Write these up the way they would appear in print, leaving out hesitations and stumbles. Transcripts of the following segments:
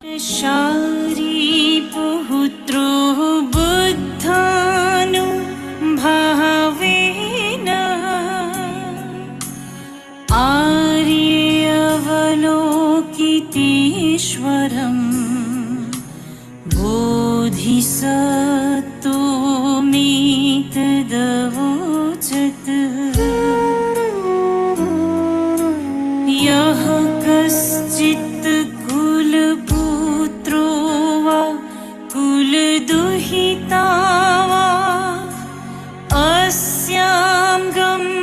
शारीपुत्रो बुद्धानुभावेन आर्यवलोकितेश्वरम् बोधिसत्त्वमेतदवोचत् यः कश्चित् कुलपुत्रो वा कुलदुहिता वा अस्यां गम्भीराया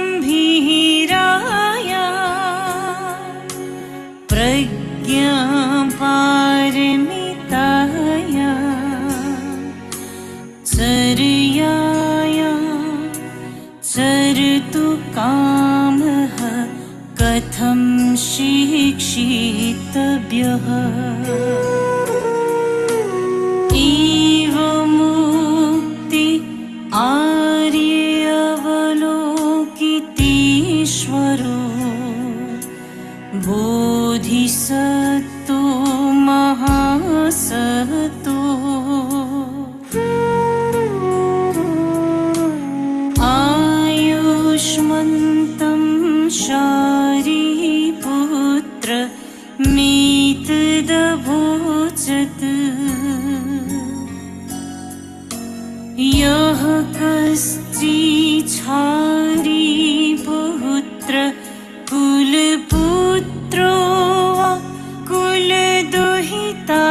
प्रज्ञापारमिताया चर्याया चरतु कामः कथं शिक्षितव्यः एवमुक्ति आर्यवलोकितेश्वरो बोधिसत्त्वो महासत्तो आयुष्मन्तं शारीपुत्र मेतदभोचत् यः कश्चिच्छारीपुत्र कुलपुत्रो वा कुलदुहिता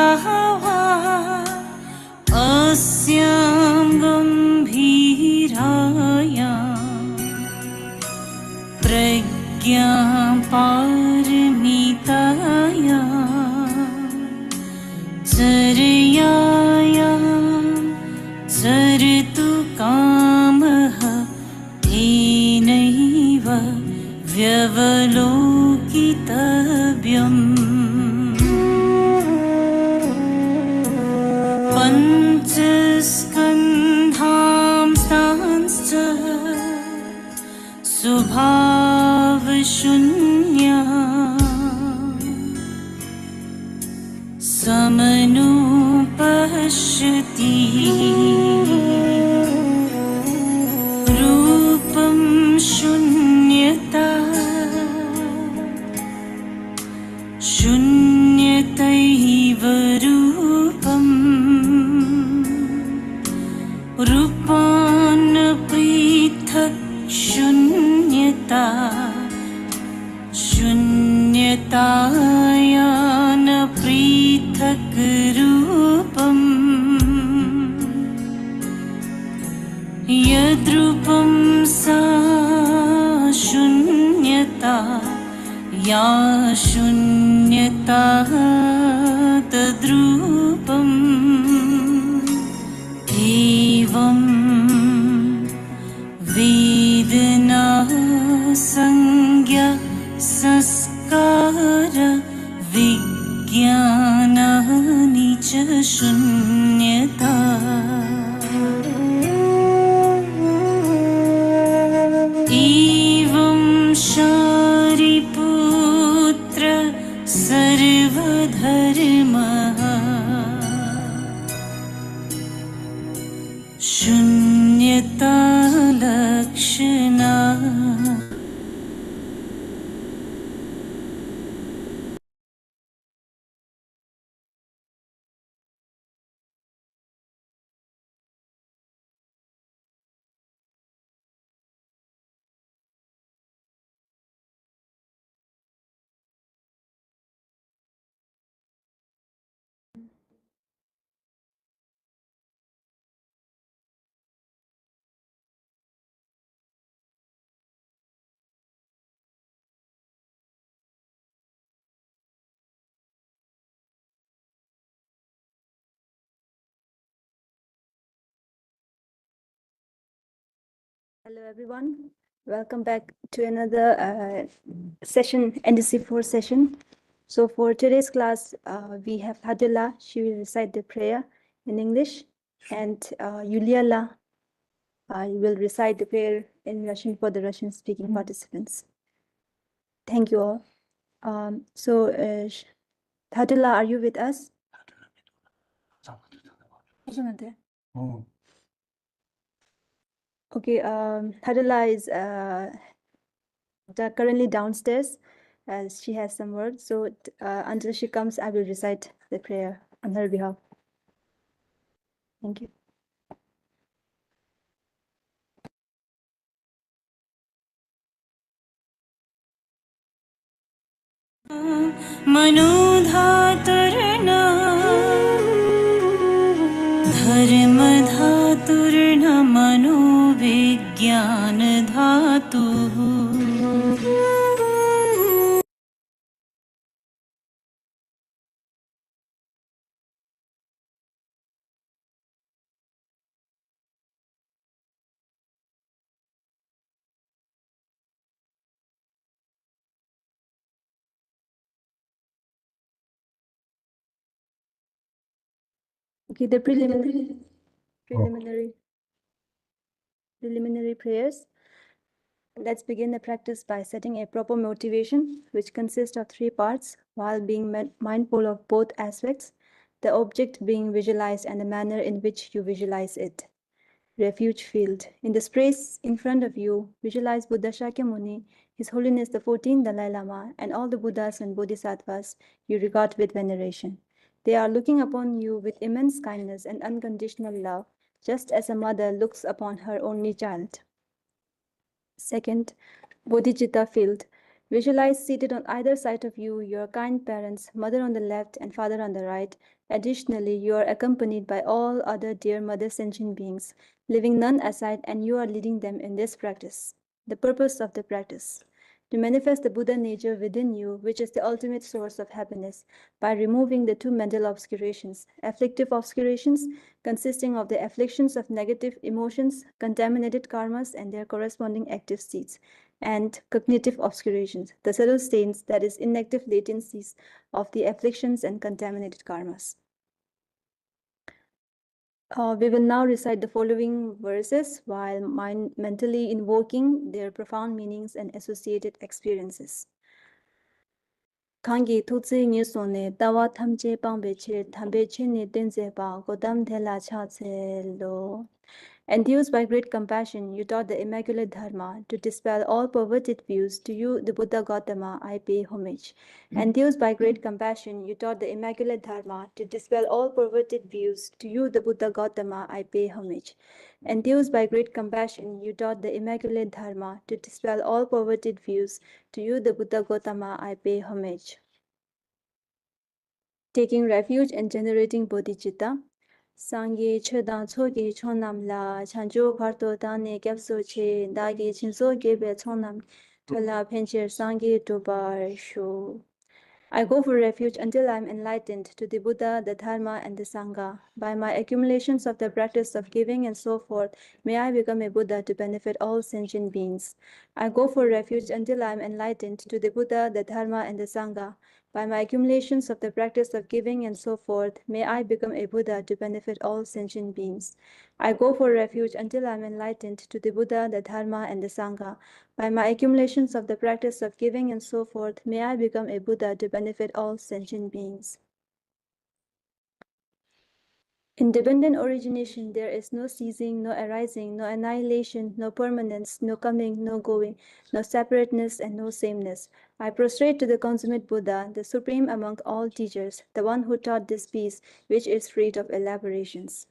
वा अस्यां गम्भीराया प्रज्ञापारमिताया चर्याया चरतु कामः तेनैव व्यवलोकितव्यम् पञ्चस्कन्धांस्तांश्च स्वभावशून्यः समनुपश्यति रूपं शून्यता शून्यतैव रूपम् रूपान् पृथक् शून्यता शून्यताया न पृथक् रूपम् यद्रूपं सा शून्यता या शून्यता तद्रूपम् एवं वेदना संज्ञा संस्कार विज्ञानानि च शून्यता एवं शारीपुत्र सर्वधर्मः शून्यता लक्षणा Hello everyone, welcome back to another session, NDC4 session. So for today's class, we have Hadila. She will recite the prayer in English, and Yuliala will recite the prayer in Russian for the Russian-speaking participants. Thank you all. So Hadila, are you with us? Okay, Hadala is currently downstairs as she has some work. So until she comes, I will recite the prayer on her behalf. Thank you. मनोधातुर्न धर्मधातुर्न मनोविज्ञानधातुः Okay, the preliminary prayers. Let's begin the practice by setting a proper motivation, which consists of 3 parts, while being mindful of both aspects, the object being visualized and the manner in which you visualize it. Refuge field. In the space in front of you, visualize Buddha Shakyamuni, His Holiness the 14th Dalai Lama, and all the Buddhas and Bodhisattvas you regard with veneration. They are looking upon you with immense kindness and unconditional love, just as a mother looks upon her only child. Second, Bodhicitta field. Visualize seated on either side of you your kind parents, mother on the left and father on the right. Additionally, you are accompanied by all other dear mother sentient beings, leaving none aside, and you are leading them in this practice. The purpose of the practice: to manifest the Buddha nature within you, which is the ultimate source of happiness, by removing the 2 mental obscurations: afflictive obscurations, consisting of the afflictions of negative emotions, contaminated karmas, and their corresponding active seeds, and cognitive obscurations, the subtle stains, that is, inactive latencies of the afflictions and contaminated karmas. We will now recite the following verses while mentally invoking their profound meanings and associated experiences. Kangi tutsi nisone tawa thamche pangbeche thambeche ni tenze pa godam thela cha lo. Enthused by great compassion, you taught the Immaculate Dharma. To dispel all perverted views, to you, the Buddha Gautama, I pay homage. Enthused by great compassion, you taught the Immaculate Dharma. To dispel all perverted views, to you, the Buddha Gautama, I pay homage. Enthused by great compassion, you taught the Immaculate Dharma. To dispel all perverted views, to you, the Buddha Gautama, I pay homage. Taking refuge and generating bodhicitta. Sangye chedang choge chonam la chanjo parto dane gyapso che dage chinso gebe chonam tola pencher sangye tobar sho. I go for refuge until I am enlightened to the Buddha, the Dharma, and the Sangha. By my accumulations of the practice of giving and so forth, may I become a Buddha to benefit all sentient beings. I go for refuge until I am enlightened to the Buddha, the Dharma, and the Sangha. By my accumulations of the practice of giving and so forth, may I become a Buddha to benefit all sentient beings. I go for refuge until I am enlightened to the Buddha, the Dharma, and the Sangha. By my accumulations of the practice of giving and so forth, may I become a Buddha to benefit all sentient beings. In dependent origination, there is no ceasing, no arising, no annihilation, no permanence, no coming, no going, no separateness, and no sameness. I prostrate to the consummate Buddha, the supreme among all teachers, the one who taught this peace, which is free of elaborations.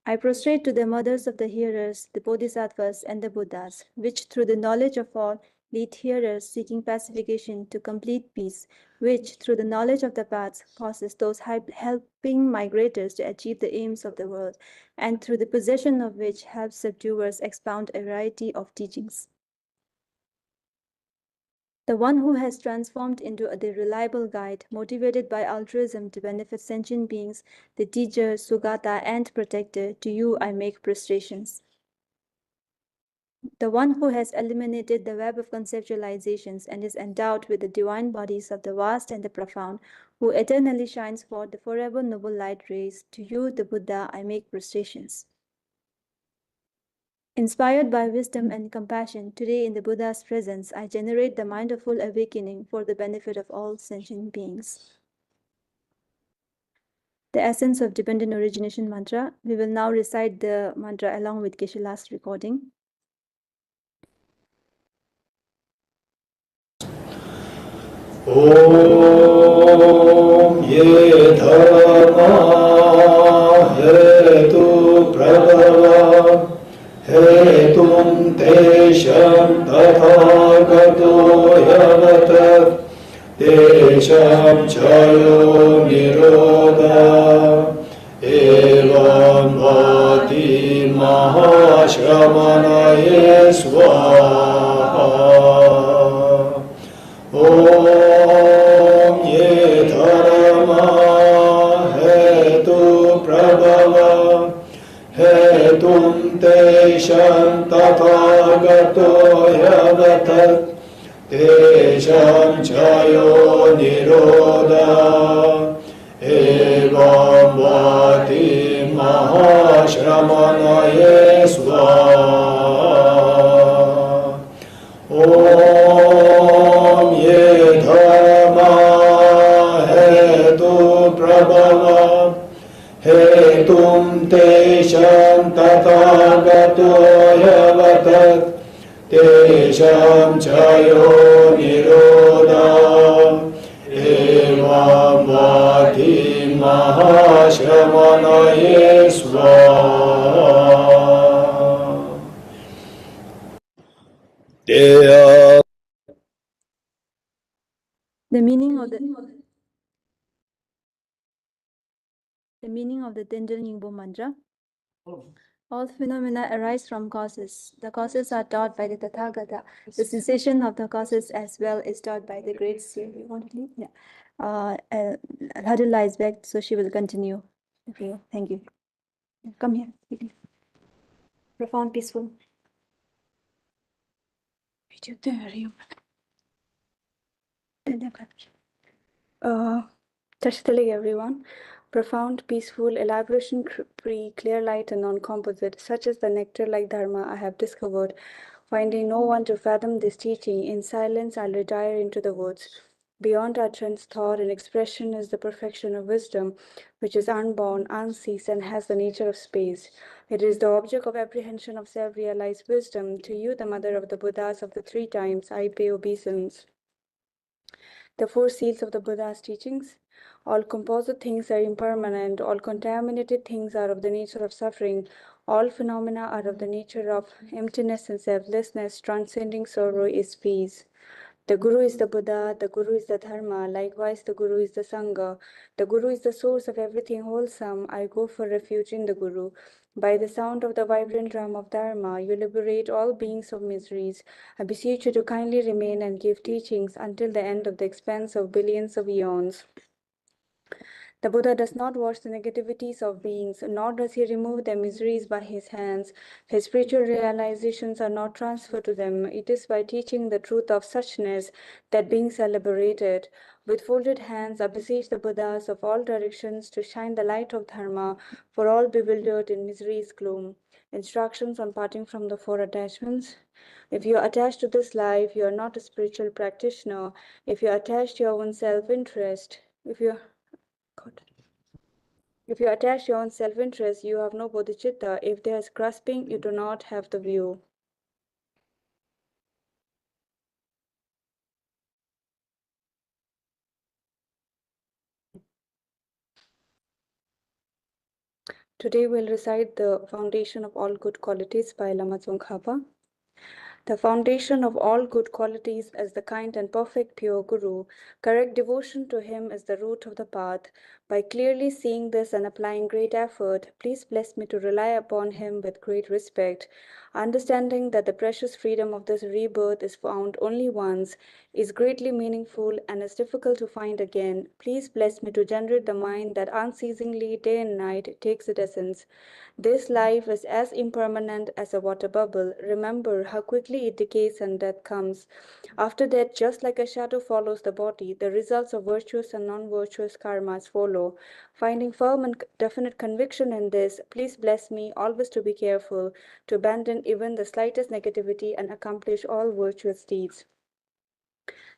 I prostrate to the mothers of the hearers, the Bodhisattvas and the Buddhas, which through the knowledge of all lead hearers seeking pacification to complete peace, which through the knowledge of the paths causes those helping migrators to achieve the aims of the world, and through the possession of which helps subduers expound a variety of teachings. The one who has transformed into the reliable guide, motivated by altruism to benefit sentient beings, the teacher, Sugata, and protector, to you I make prostrations. The one who has eliminated the web of conceptualizations and is endowed with the divine bodies of the vast and the profound, who eternally shines forth the forever noble light rays, to you, the Buddha, I make prostrations. Inspired by wisdom and compassion, today in the Buddha's presence, I generate the mind of full awakening for the benefit of all sentient beings. the essence of dependent origination mantra. We will now recite the mantra along with Geshe-la's recording. Om ye dharma hetu prabhava hetum tesham tathagato yavatat tesham chayo nirodha evam vati mahashramanaye swaha. Om ye dharma hetu prabhava hetum tesham tathagato yavatat tesham chayo nirodha evam vati mahashramanaye swaha. Om ye dharma hetu prabhava hetum tesham tathagato yavatat tesham chayo nirodha evam vati mahashramanaye swaha. The meaning of the Tenjel Nyingbo mantra. All phenomena arise from causes. The causes are taught by the Tathagata. The cessation of the causes as well is taught by the great seer. You want to leave? Yeah. Hadula is back, so she will continue. Okay, thank you. Come here. Profound, peaceful. Tashtalik, everyone. Profound, peaceful, elaboration-free, clear light and non-composite, such is the nectar-like dharma I have discovered. Finding no one to fathom this teaching, in silence I'll retire into the woods. Beyond utterance, thought, and expression is the perfection of wisdom, which is unborn, unceased, and has the nature of space. It is the object of apprehension of self-realized wisdom. To you, the mother of the Buddhas of the three times, I pay obeisance. The four seals of the Buddha's teachings. All composite things are impermanent. All contaminated things are of the nature of suffering. All phenomena are of the nature of emptiness and selflessness. Transcending sorrow is peace. The Guru is the Buddha, the Guru is the Dharma, likewise the Guru is the Sangha. The Guru is the source of everything wholesome. I go for refuge in the Guru. By the sound of the vibrant drum of Dharma, you liberate all beings of miseries. I beseech you to kindly remain and give teachings until the end of the expanse of billions of eons. The Buddha does not wash the negativities of beings, nor does he remove their miseries by his hands. His spiritual realizations are not transferred to them. It is by teaching the truth of suchness that beings are liberated. With folded hands, I beseech the Buddhas of all directions to shine the light of Dharma for all bewildered in misery's gloom. Instructions on parting from the four attachments. If you are attached to this life, you are not a spiritual practitioner. If you are attached to your own self-interest, if you attach your own self-interest, you have no bodhicitta. If there is grasping, you do not have the view. Today we'll recite the Foundation of All Good Qualities by Lama Tsongkhapa. The foundation of all good qualities is the kind and perfect pure Guru. Correct devotion to him is the root of the path. By clearly seeing this and applying great effort, please bless me to rely upon him with great respect. Understanding that the precious freedom of this rebirth is found only once is greatly meaningful and is difficult to find again. Please bless me to generate the mind that unceasingly, day and night, takes its essence. This life is as impermanent as a water bubble. Remember how quickly it decays and death comes. After that, just like a shadow follows the body, the results of virtuous and non-virtuous karmas follow. Finding firm and definite conviction in this, please bless me always to be careful, to abandon even the slightest negativity and accomplish all virtuous deeds.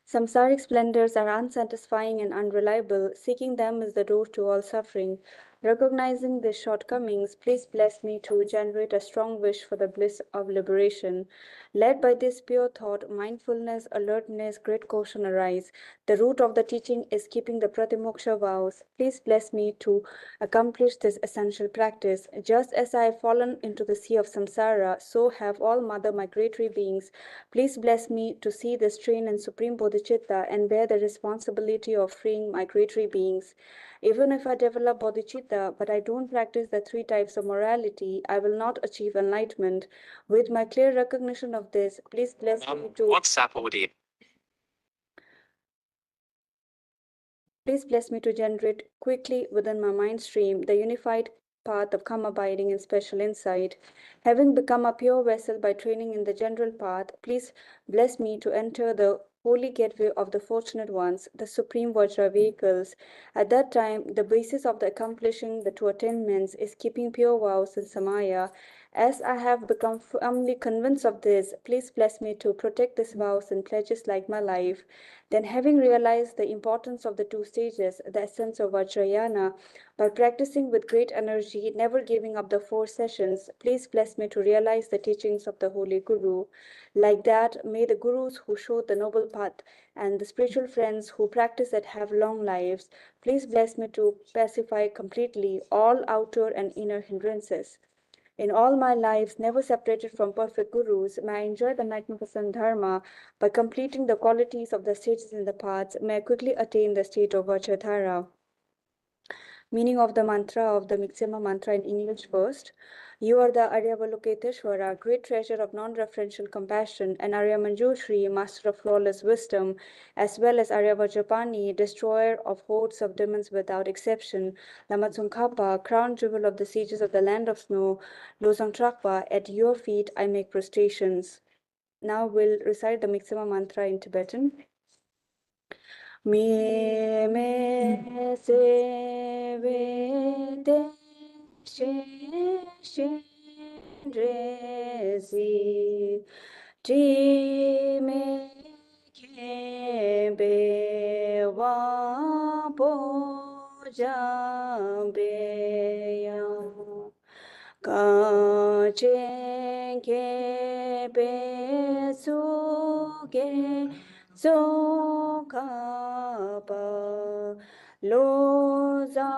Samsaric splendors are unsatisfying and unreliable. Seeking them is the door to all suffering. Recognizing these shortcomings, please bless me to generate a strong wish for the bliss of liberation. Led by this pure thought, mindfulness, alertness, great caution arise. The root of the teaching is keeping the Pratimoksha vows. Please bless me to accomplish this essential practice. Just as I have fallen into the sea of samsara, so have all mother migratory beings. Please bless me to see this train in Supreme Bodhicitta and bear the responsibility of freeing migratory beings. Even if I develop bodhicitta, but I don't practice the three types of morality, I will not achieve enlightenment. With my clear recognition of this, please bless me to WhatsApp audio. Please bless me to generate quickly within my mind stream the unified path of calm abiding and special insight. Having become a pure vessel by training in the general path, please bless me to enter the holy gateway of the fortunate ones, the supreme Vajra vehicles. At that time, the basis of the accomplishing the two attainments is keeping pure vows in Samaya. As I have become firmly convinced of this, please bless me to protect these vows and pledges like my life. Then, having realized the importance of the two stages, the essence of Vajrayana, by practicing with great energy, never giving up the 4 sessions, please bless me to realize the teachings of the Holy Guru. Like that, may the Gurus who showed the noble path and the spiritual friends who practice it have long lives. Please bless me to pacify completely all outer and inner hindrances. In all my lives, never separated from perfect gurus, may I enjoy the magnificent dharma by completing the qualities of the stages in the paths, may I quickly attain the state of Vajradhara. Meaning of the mantra of the Miksema mantra in English first. You are the Aryavalokiteshvara, great treasure of non-referential compassion, and Arya Manjushri, master of flawless wisdom, as well as Arya Vajrapani, destroyer of hordes of demons without exception, Lamatsungkhapa, crown jewel of the sages of the land of snow, Losang Trakpa, at your feet I make prostrations. Now we'll recite the Miksema mantra in Tibetan. Me se ve te she re si ti me ke be wa po ja be ya ka che ke be su ke so ka pa lo za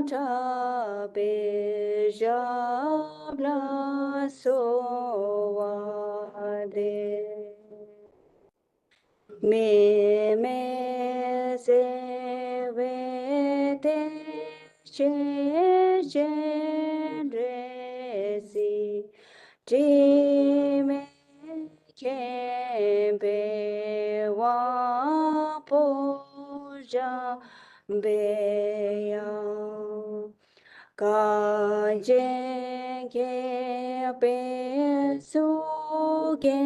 ta be ja bla so wa de me se ve te she re si ti me ke be wa po ja be ya ka je ke be su ke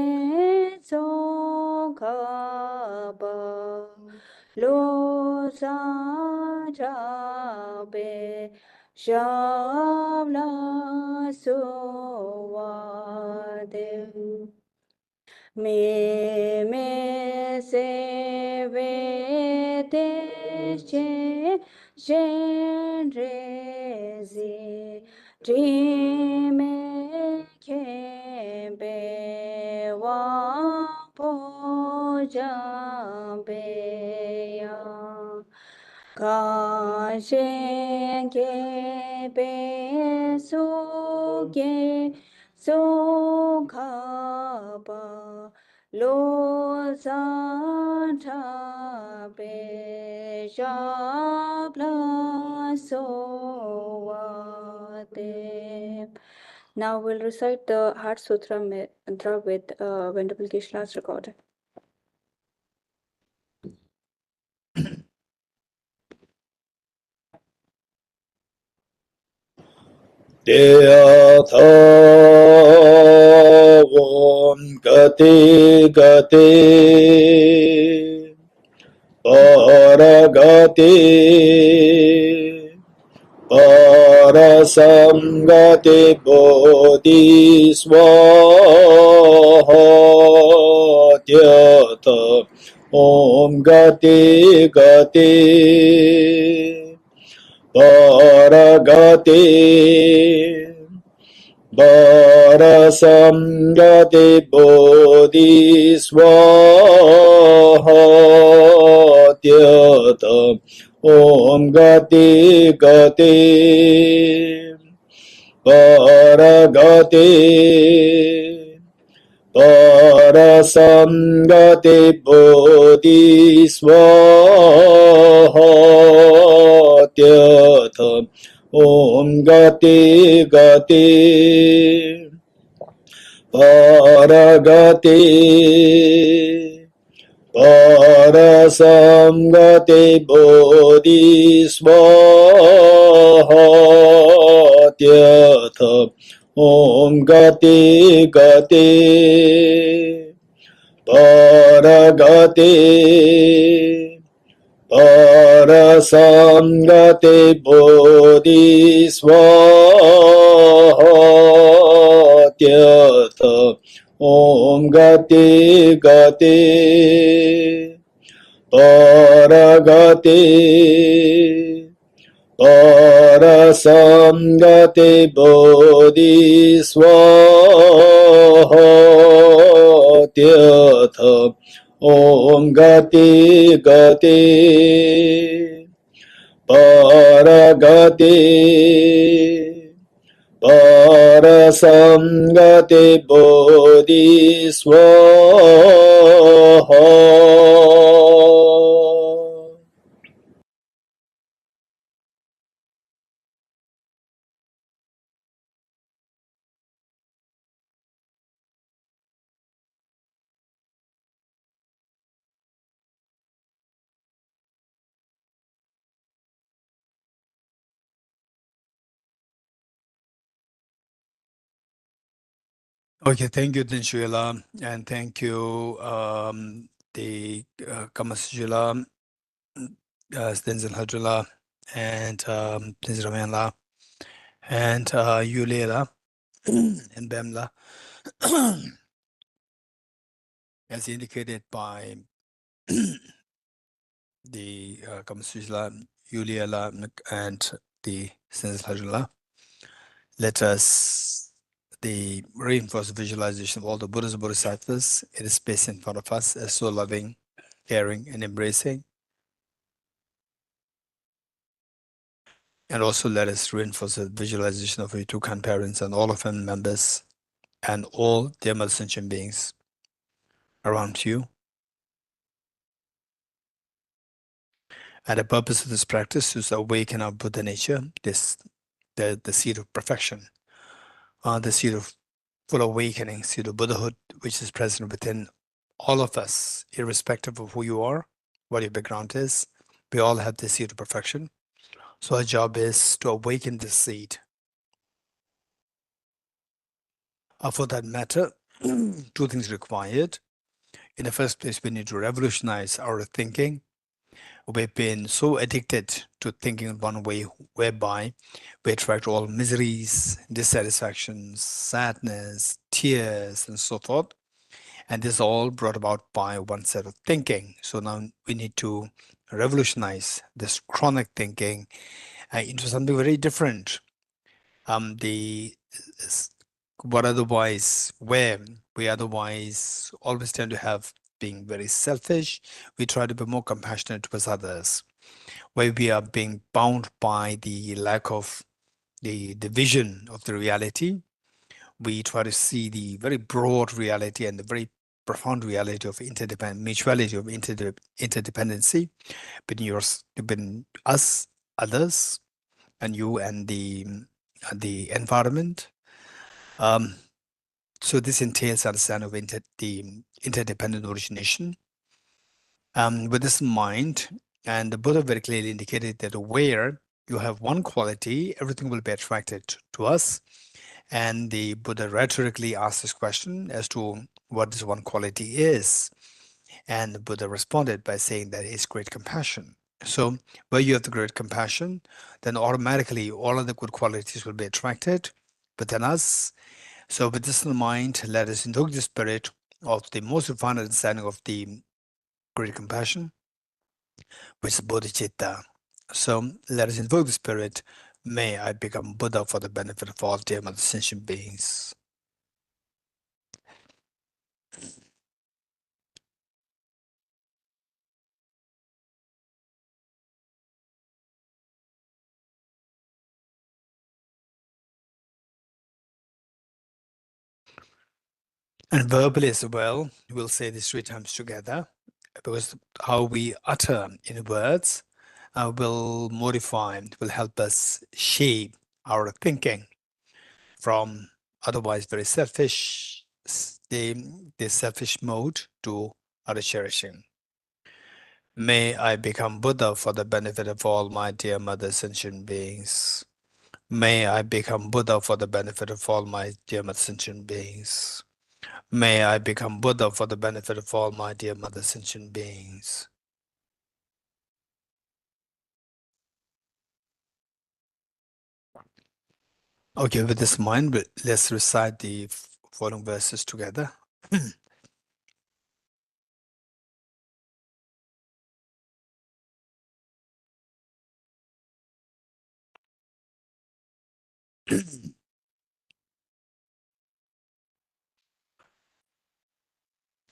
so ka ba lo sa cha be sha la so wa de me se ve te re si ti me ke be wa po ja be ya ka she ke be su ke so ka pa lo sa ta be sha bla so wa te. Now we'll recite the Heart Sutra mantra with Venerable Geshe-la's recording. Te tha vom gati gati paragati parasamgati bodhi swaha tyata Om Gati Gati Paragati Varasamgati Bodhi Swaha Tyatam Om Gati Gati Paragati Parasamgati Bodhi Swaha Tyatam Om Gati Gati Paragati Parasamgati Bodhi Swaha Tyatam Om Gati Gati Paragati Parasamgati Bodhi Swaha Tyatam Om Gati Gati Paragati Parasamgati Bodhi Swaha Tyatam Om Gati Gati Paragati Parasamgati Bodhi Swaha. Okay, thank you, Dinshila, and thank you, the Kamasjula, Stenzil Hajula, and Ramayana, and Yulela, and Bemla, as indicated by the Kamasjula, Yulela, and the Stenzil Hajula. Let us reinforce the visualization of all the Buddhas and Bodhisattvas in the space in front of us as so loving, caring, and embracing. And also let us reinforce the visualization of your two grandparents and all of family members and all their mother sentient beings around you. And the purpose of this practice is to awaken our Buddha nature, the seed of perfection, the seed of full awakening, seed of Buddhahood, which is present within all of us, irrespective of who you are, what your background is. We all have the seed of perfection. So our job is to awaken this seed. For that matter, two things required. In the first place, we need to revolutionize our thinking. We've been so addicted to thinking in one way, whereby we attract all miseries, dissatisfactions, sadness, tears, and so forth. And this is all brought about by one set of thinking. So now we need to revolutionize this chronic thinking into something very different. Where we otherwise always tend to have being very selfish, we try to be more compassionate towards others. Where we are being bound by the lack of the vision of the reality, we try to see the very broad reality and the very profound reality of mutuality of interdependency between us, others, and you and the environment. So this entails understanding of the interdependent origination. With this in mind, and the Buddha very clearly indicated that where you have one quality, everything will be attracted to us. And the Buddha rhetorically asked this question as to what this one quality is. And the Buddha responded by saying that it's great compassion. So where you have the great compassion, then automatically all of the good qualities will be attracted within us. So with this in mind, let us invoke the spirit of the most refined understanding of the great compassion, which is bodhicitta. So let us invoke the spirit. May I become Buddha for the benefit of all dear mother sentient beings. And verbally as well, we'll say this 3 times together, because how we utter in words will modify, will help us shape our thinking from otherwise very selfish, the selfish mode to other cherishing. May I become Buddha for the benefit of all my dear mother sentient beings. May I become Buddha for the benefit of all my dear mother sentient beings. May I become Buddha for the benefit of all my dear mother sentient beings. Okay, with this mind, let's recite the following verses together.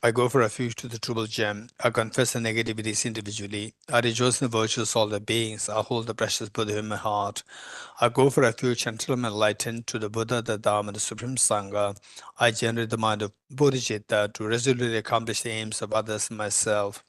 I go for refuge to the triple gem. I confess the negativities individually. I rejoice in the virtues of all the beings. I hold the precious Buddha in my heart. I go for refuge until I'm enlightened to the Buddha, the Dharma, and the Supreme Sangha. I generate the mind of bodhicitta to resolutely accomplish the aims of others and myself.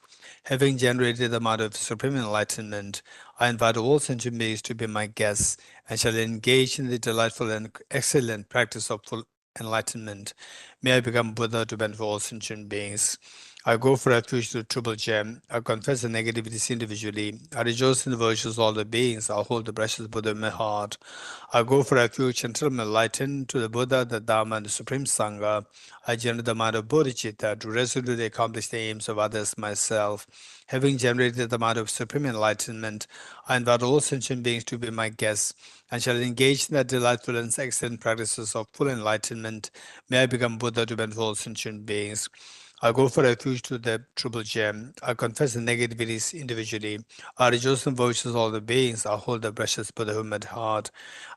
Having generated the mind of supreme enlightenment, I invite all sentient beings to be my guests and shall engage in the delightful and excellent practice of full enlightenment. May I become Buddha to benefit all sentient beings. I go for refuge to the triple gem. I confess the negativities individually. I rejoice in the virtues of all the beings. I hold the precious Buddha in my heart. I go for refuge until I'm enlightened to the Buddha, the Dharma, and the Supreme Sangha. I generate the mind of bodhicitta to resolutely accomplish the aims of others myself. Having generated the mind of supreme enlightenment, I invite all sentient beings to be my guests and shall engage in the delightful and excellent practices of full enlightenment. May I become Buddha to benefit all sentient beings. I go for refuge to the triple gem. I confess the negativities individually. I rejoice in the virtues of all the beings. I hold the precious Buddhahood at heart.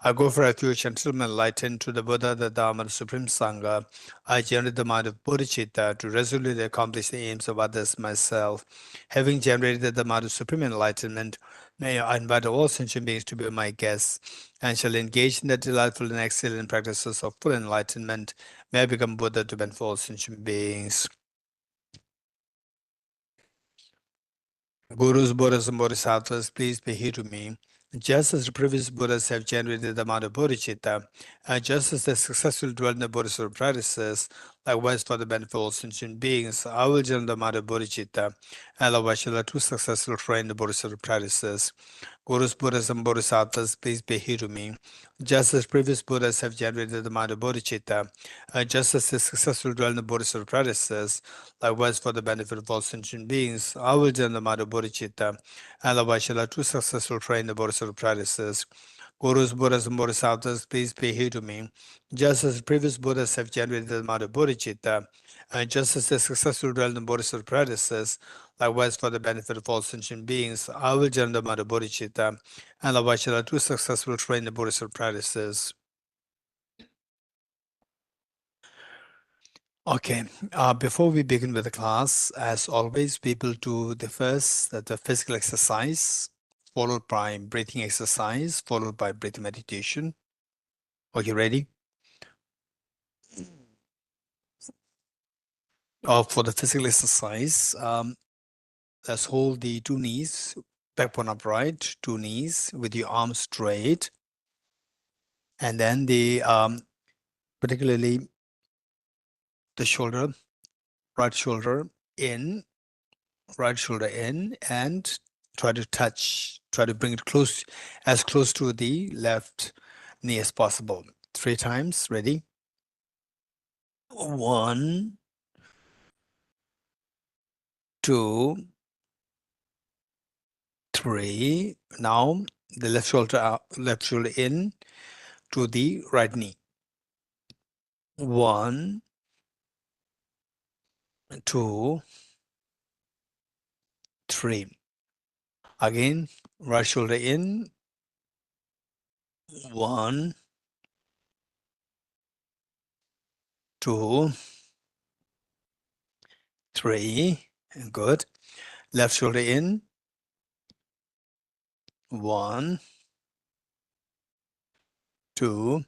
I go for refuge until I'm enlightened to the Buddha, the Dharma, and the Supreme Sangha. I generate the mind of bodhicitta to resolutely accomplish the aims of others myself. Having generated the mind of supreme enlightenment, may I invite all sentient beings to be my guests and shall engage in the delightful and excellent practices of full enlightenment. May I become Buddha to benefit all sentient beings. Gurus, Buddhas, and Bodhisattvas, please be here to me. Just as the previous Buddhas have generated the amount of bodhicitta, and just as they successfully dwell in the Bodhisattva practices, likewise for the benefit of all sentient beings, I will generate the amount of bodhicitta, and likewise shall I too successfully train the Bodhisattva practices. Gurus, Buddhas, and Bodhisattvas, please be here to me. Just as previous Buddhas have generated the mind of bodhicitta, and just as they successfully dwell in the Bodhisattva practices, likewise for the benefit of all sentient beings, I will generate the mind of bodhicitta, and likewise shall I too successfully train the Bodhisattva practices. Gurus, Buddhas, and Bodhisattvas, please be here to me. Just as previous Buddhas have generated the mind of bodhicitta, and just as they successfully dwell in the Bodhisattva practices, likewise for the benefit of all sentient beings, I will generate the mind of bodhicitta, and likewise shall I too successfully train the Bodhisattva practices. Okay, before we begin with the class, as always, people do the physical exercise, followed by breathing exercise, followed by breathing meditation. Are you ready? For the physical exercise, let's hold the 2 knees, backbone upright, 2 knees with your arms straight, and then particularly the shoulder, right shoulder in, and try to bring it as close to the left knee as possible. 3 times, ready? 1, 2, 3. Now the left shoulder in to the right knee. 1, 2, 3. Again, right shoulder in, 1, 2, 3, good. Left shoulder in, 1, 2,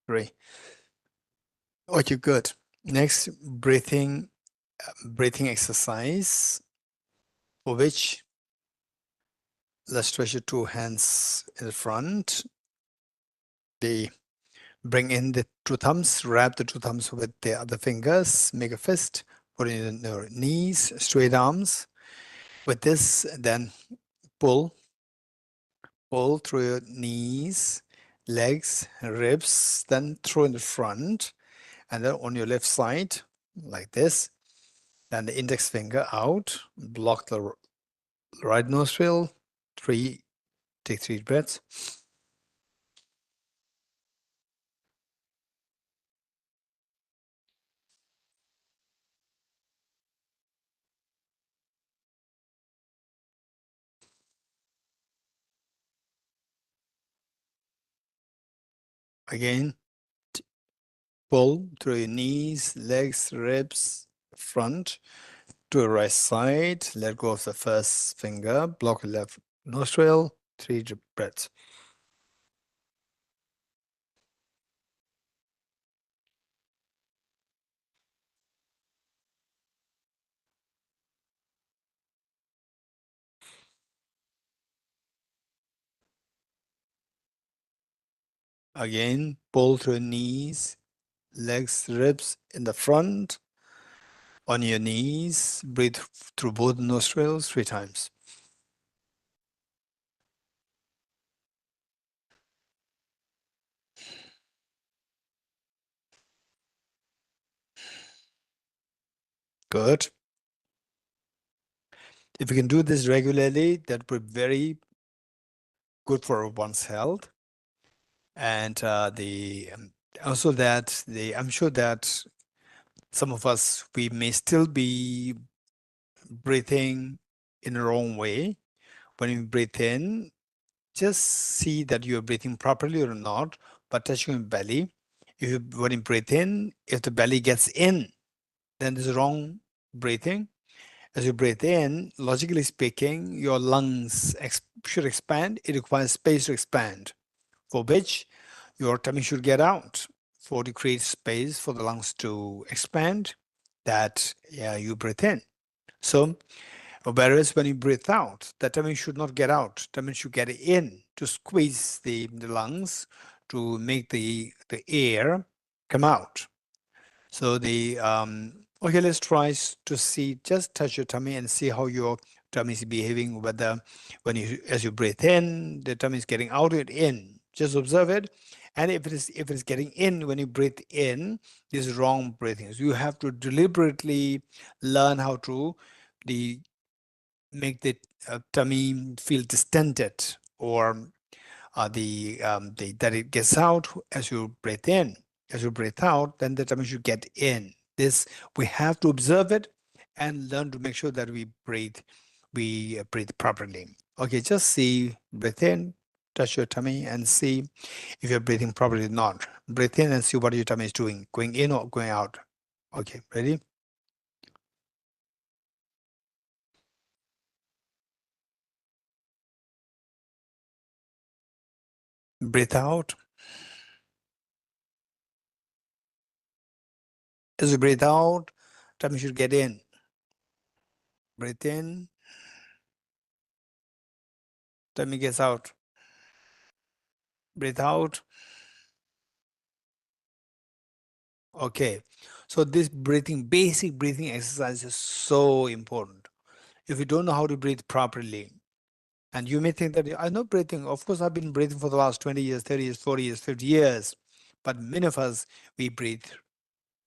3. Okay, good. Next, breathing exercise, for which let's stretch your 2 hands in the front. Bring in the 2 thumbs, wrap the 2 thumbs with the other fingers, make a fist, put it in your knees, straight arms. With this, then pull through your knees, legs, ribs, then through in the front, and then on your left side, like this. Then the index finger out, block the right nostril, take 3 breaths. Again, pull through your knees, legs, ribs, front, to the right side. Let go of the first finger, block the left nostril, 3 breaths. Again, pull through your knees, legs, ribs in the front. On your knees, breathe through both nostrils 3 times. Good. If you can do this regularly, that would be very good for one's health. And also that I'm sure that some of us, we may still be breathing in the wrong way. When you breathe in, just see that you're breathing properly or not, but touching your belly. When you breathe in, if the belly gets in, then this is wrong breathing. As you breathe in, logically speaking, your lungs should expand. It requires space to expand, for which your tummy should get out. For to create space for the lungs to expand, that you breathe in. So, whereas when you breathe out, the tummy should not get out. Tummy should get in to squeeze the lungs to make the air come out. So okay, let's try to see, just touch your tummy and see how your tummy is behaving, whether as you breathe in, the tummy is getting out or in. Just observe it. And if it is getting in when you breathe in, this is wrong breathing. So you have to deliberately learn how to make the tummy feel distended, or that it gets out as you breathe in. As you breathe out, then the tummy should get in. This, we have to observe it and learn to make sure that we breathe properly. Okay, just see, breathe in, touch your tummy and see if you're breathing properly or not. Breathe in and see what your tummy is doing, going in or going out. Okay, ready? Breathe out. As you breathe out, tummy should get in. Breathe in, tummy gets out. Breathe out. Okay, so this basic breathing exercise is so important. If you don't know how to breathe properly, and you may think that I'm not breathing, of course I've been breathing for the last 20 years, 30 years, 40 years, 50 years, but many of us, we breathe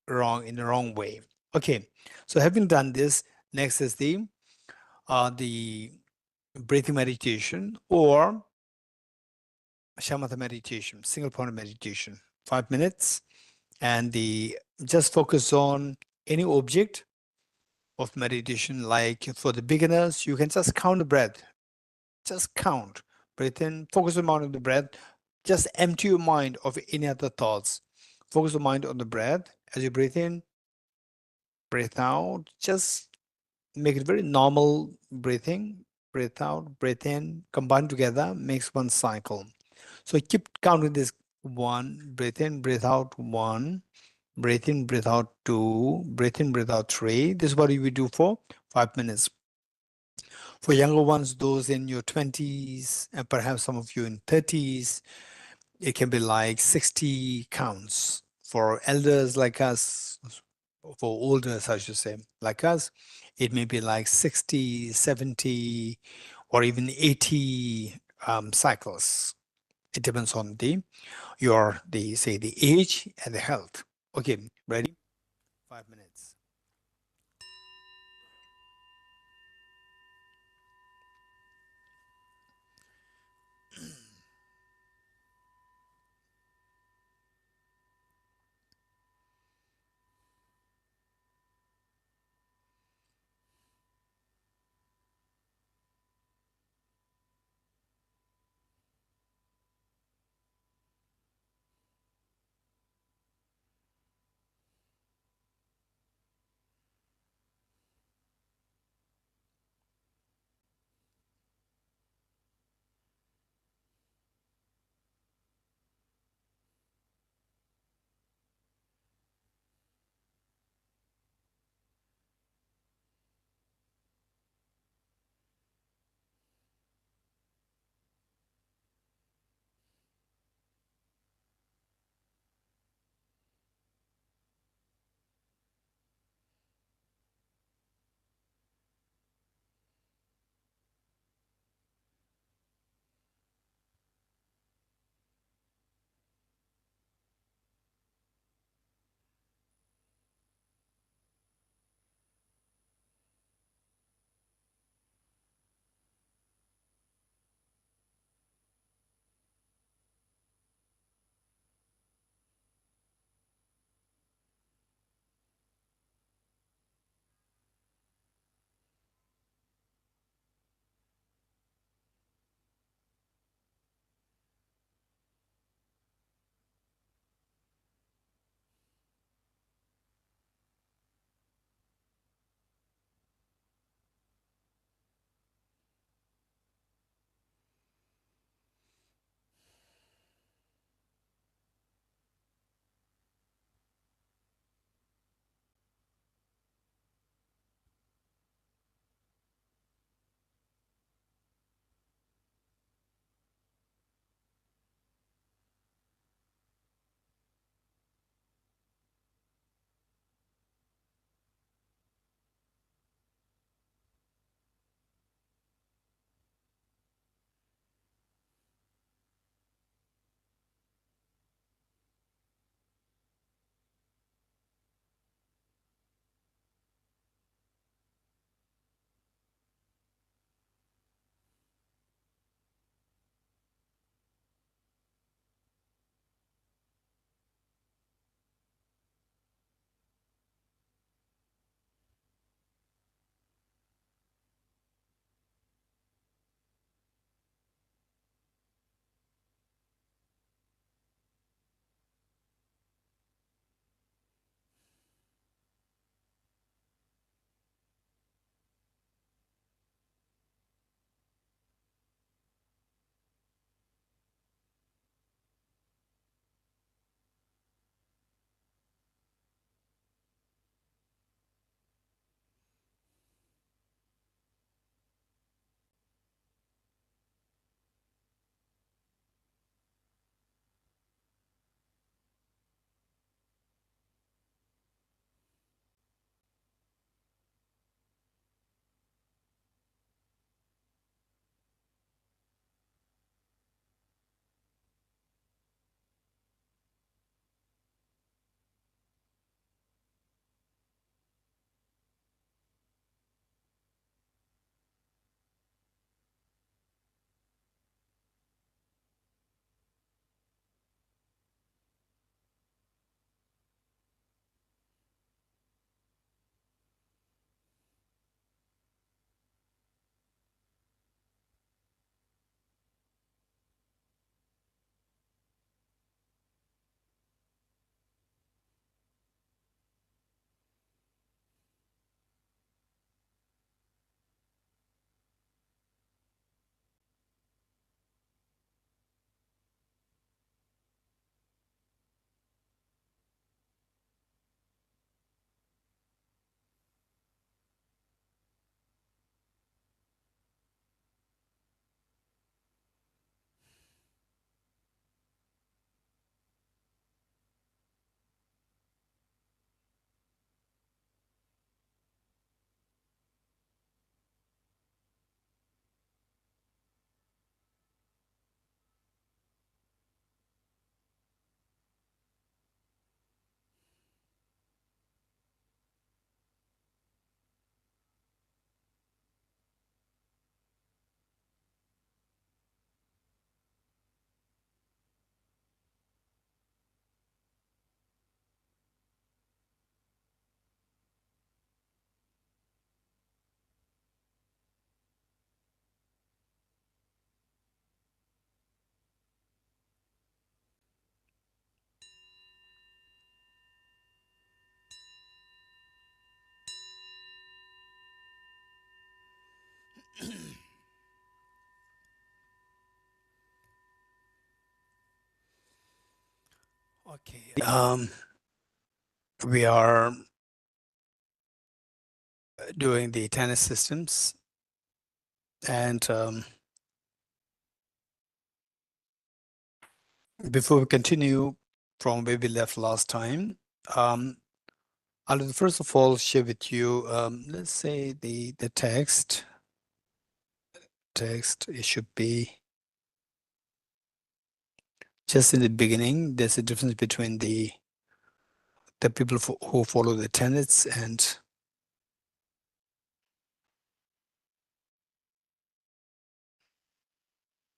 wrong, in the wrong way. Okay, so having done this, next is the breathing meditation, or shamatha meditation, single point meditation, 5 minutes, and just focus on any object of meditation. Like for the beginners, you can just count the breath. Just count. Breathe in, focus the mind on the breath. Just empty your mind of any other thoughts. Focus the mind on the breath. As you breathe in, breathe out. Just make it very normal breathing. Breathe out, breathe in, combine together, makes one cycle. So keep counting this: one, breathe in, breathe out, one, breathe in, breathe out, two, breathe in, breathe out, three. This is what we do for 5 minutes. For younger ones, those in your 20s, and perhaps some of you in 30s, it can be like 60 counts. For elders like us, for olders, I should say, like us, it may be like 60, 70, or even 80 cycles. It depends on the age and the health. Okay, ready? 5 minutes. Okay. We are doing the tennis systems, and before we continue from where we left last time, I'll first of all share with you, let's say the text. It should be just in the beginning. There's a difference between the people who follow the tenets and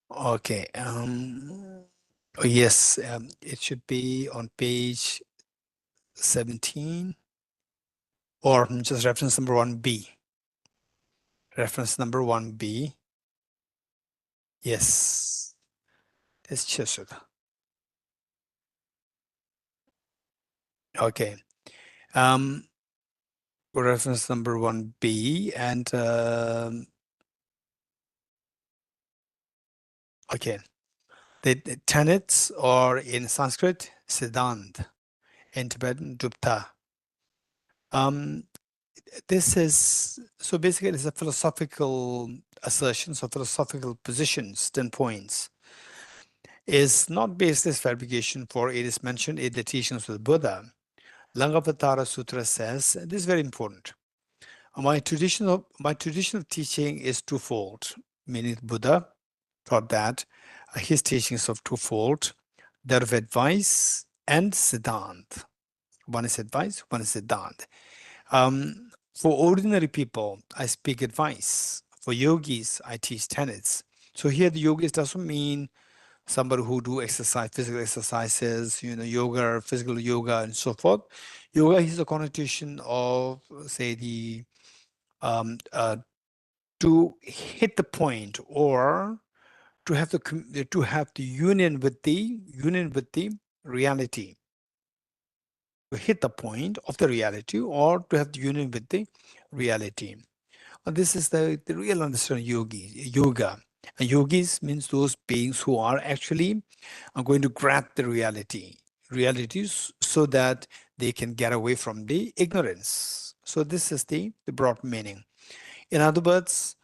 okay. Oh yes, it should be on page 17 or just reference number 1B. Reference number 1B. Yes, it's just okay. Reference number 1B and okay. The tenets or in Sanskrit, Siddhant, in Tibetan, Dupta. This is, so basically it's a philosophical assertions or philosophical positions, standpoints. Is not baseless fabrication, for it is mentioned in the teachings of the Buddha. Langavatara Sutra says, this is very important. My traditional teaching is twofold, meaning Buddha taught that his teachings of twofold, that of advice and Siddhant. One is advice, one is Siddhant. For ordinary people, I speak advice. For yogis, I teach tenets. So here the yogis doesn't mean somebody who do exercise, physical exercises, yoga, physical yoga, and so forth. Yoga is a connotation of, say, the to hit the point or to have the union with the reality, to hit the point of the reality or to have the union with the reality. And this is the real understanding of yoga. And yogis means those beings who are actually going to grab the realities so that they can get away from the ignorance. So this is the broad meaning. In other words,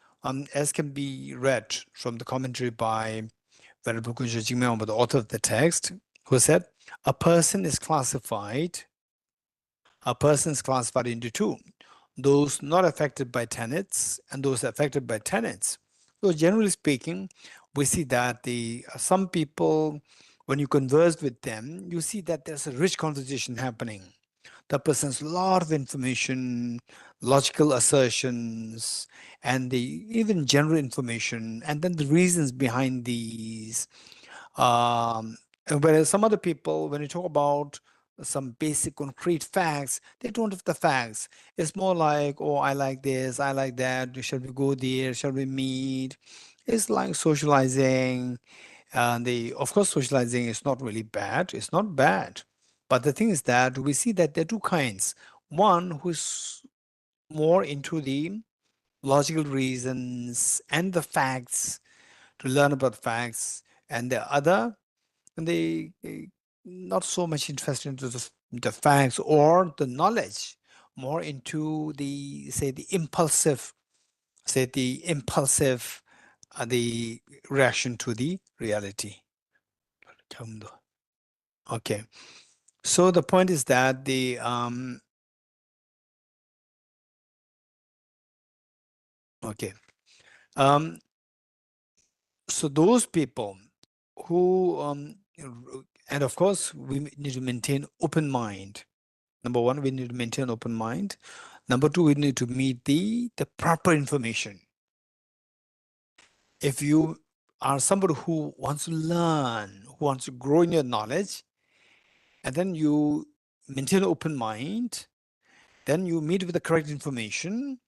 as can be read from the commentary by Venerable Kunjo Jigme, the author of the text, who said, a person is classified into two: those not affected by tenets and those affected by tenets. So generally speaking, we see that some people, when you converse with them, you see that there's a rich conversation happening. The person's a lot of information, logical assertions, and even general information, and then the reasons behind these. And whereas some other people, when you talk about some basic concrete facts, they don't have the facts. It's more like, oh, I like this, I like that. Shall we go there? Shall we meet? It's like socializing. And of course, socializing is not really bad. It's not bad. But the thing is that we see that there are two kinds. One who's more into the logical reasons and the facts, to learn about facts, and the other, and they not so much interested into the facts or the knowledge, more into the impulsive the reaction to the reality. Okay, so the point is that okay, so those people who and of course we need to maintain open mind. Number one, we need to maintain open mind. Number two, we need to meet the proper information. If you are somebody who wants to learn, who wants to grow in your knowledge, and then you maintain an open mind, then you meet with the correct information.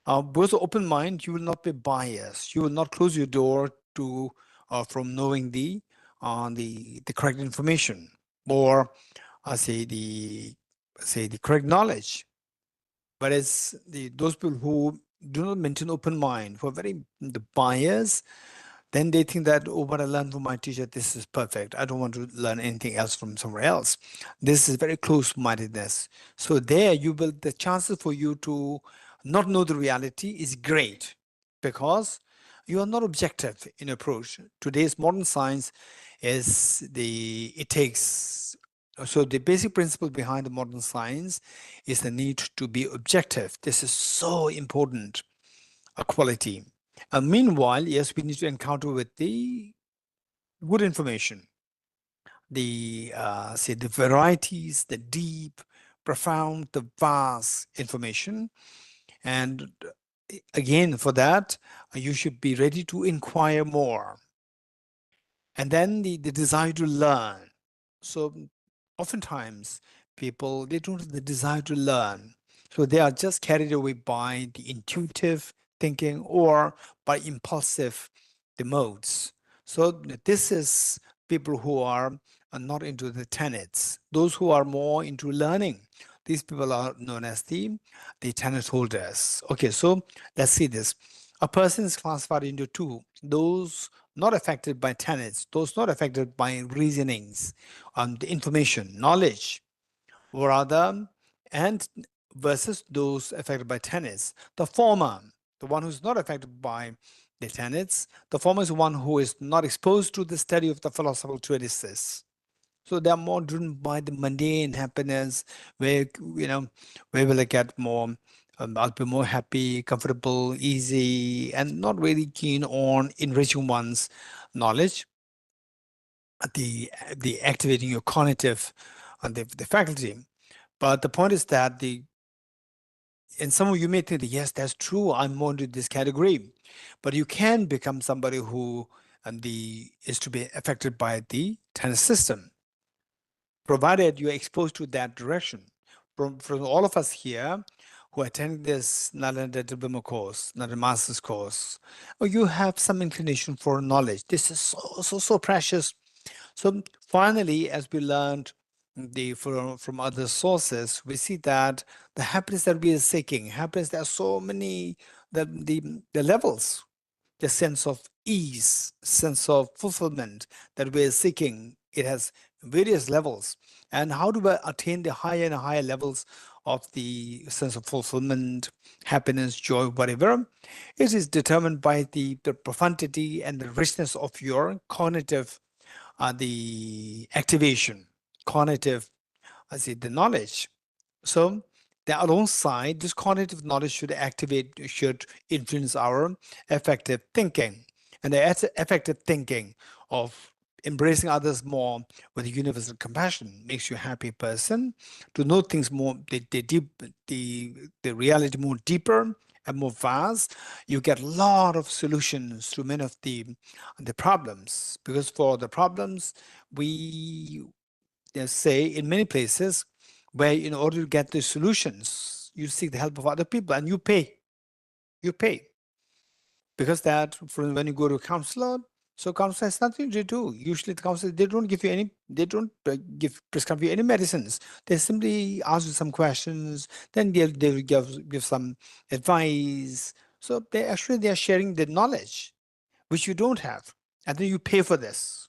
With an open mind, you will not be biased. You will not close your door to from knowing the correct information, or say the correct knowledge. Whereas those people who do not maintain open mind, who are very the bias, then they think that, oh, what I learned from my teacher, this is perfect. I don't want to learn anything else from somewhere else. This is very close-mindedness. So there you will, the chances for you to not know the reality is great because you are not objective in approach. Today's modern science is it takes, so the basic principle behind the modern science is the need to be objective. This is so important, a quality. And meanwhile, yes, we need to encounter with the good information, the say the varieties, the deep, profound, the vast information. And again, for that, you should be ready to inquire more. And then the desire to learn. So oftentimes people, they don't have the desire to learn. So they are just carried away by the intuitive thinking or by impulsive the modes. So this is people who are not into the tenets. Those who are more into learning, these people are known as the tenet holders. Okay, so let's see this. A person is classified into two: those not affected by tenets, those not affected by reasonings, the information, knowledge, or other, and versus those affected by tenets. The former, the one who's not affected by the tenets, the former is one who is not exposed to the study of the philosophical treatises. So they are more driven by the mundane happiness, where where will I get more? I'll be more happy, comfortable, easy, and not really keen on enriching one's knowledge. The activating your cognitive and the faculty. But the point is that and some of you may think that yes, that's true, I'm more into this category, but you can become somebody who is to be affected by the tenet system, provided you're exposed to that direction. From all of us here who attend this Nalanda diploma course, Nalanda master's course, or you have some inclination for knowledge. This is so precious. So finally, as we learned from other sources, we see that the happiness that we are seeking, happiness, there are so many, the levels, the sense of ease, sense of fulfillment that we are seeking. It has various levels. And how do we attain the higher and higher levels of the sense of fulfillment, happiness, joy, whatever? It is determined by the profundity and the richness of your cognitive, the activation, cognitive, the knowledge. So the alongside this cognitive knowledge should influence our effective thinking. And the effective thinking of embracing others more with universal compassion makes you a happy person to know things more, the reality more deeper and more vast. You get a lot of solutions to many of the problems, because for the problems we say in many places where in order to get the solutions, you seek the help of other people and you pay. Because that from when you go to a counselor, so counselor has nothing to do. Usually the counselor, they don't prescribe you any medicines. They simply ask you some questions, then they will give some advice. So they are sharing the knowledge which you don't have, and then you pay for this.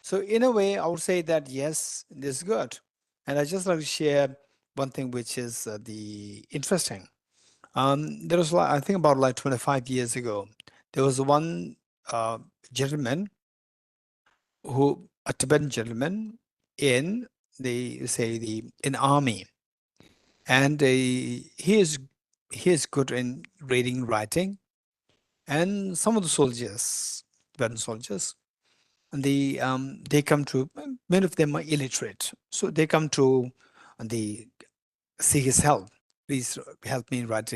So in a way, I would say that yes, this is good. And I just like to share one thing which is the interesting. There was I think about like 25 years ago, there was one uh, gentleman a Tibetan gentleman in in army, and he is good in reading, writing, and some of the soldiers, Tibetan soldiers, and they come to, many of them are illiterate, so they come to the seek his help. Please help me write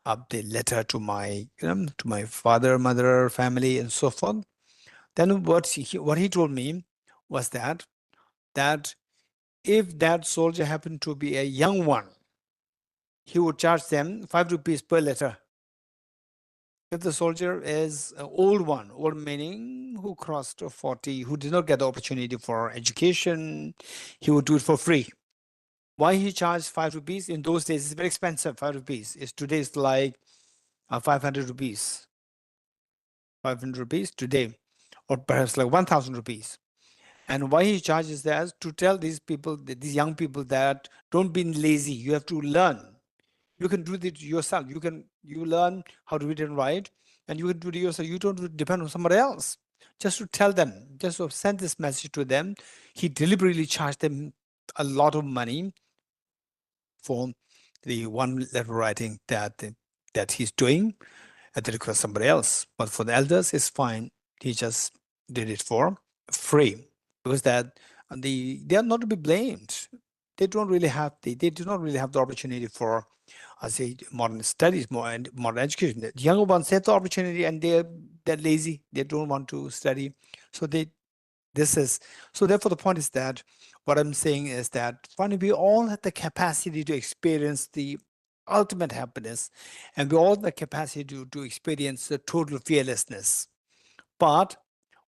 up the letter to my to my father, mother, family, and so forth. Then what he told me was that if that soldier happened to be a young one, he would charge them 5 rupees per letter. If the soldier is an old one, old meaning who crossed 40, who did not get the opportunity for education, he would do it for free. Why he charged 5 rupees? In those days, it's very expensive. 5 rupees. Today's like 500 rupees. 500 rupees today, or perhaps like 1,000 rupees. And why he charges that? To tell these people, these young people, that don't be lazy. You have to learn. You can do it yourself. You learn how to read and write, and you can do it yourself. You don't depend on somebody else. Just to tell them, just to send this message to them, he deliberately charged them a lot of money for the one letter writing that he's doing at the request of somebody else. But for the elders, it's fine. He just did it for free, because they are not to be blamed. They don't really have they do not really have the opportunity for, I say, modern studies, more and modern education. The younger ones have the opportunity, and they're lazy. They don't want to study, so so therefore the point is that what I'm saying is that finally we all have the capacity to experience the ultimate happiness, and we all have the capacity to experience the total fearlessness. But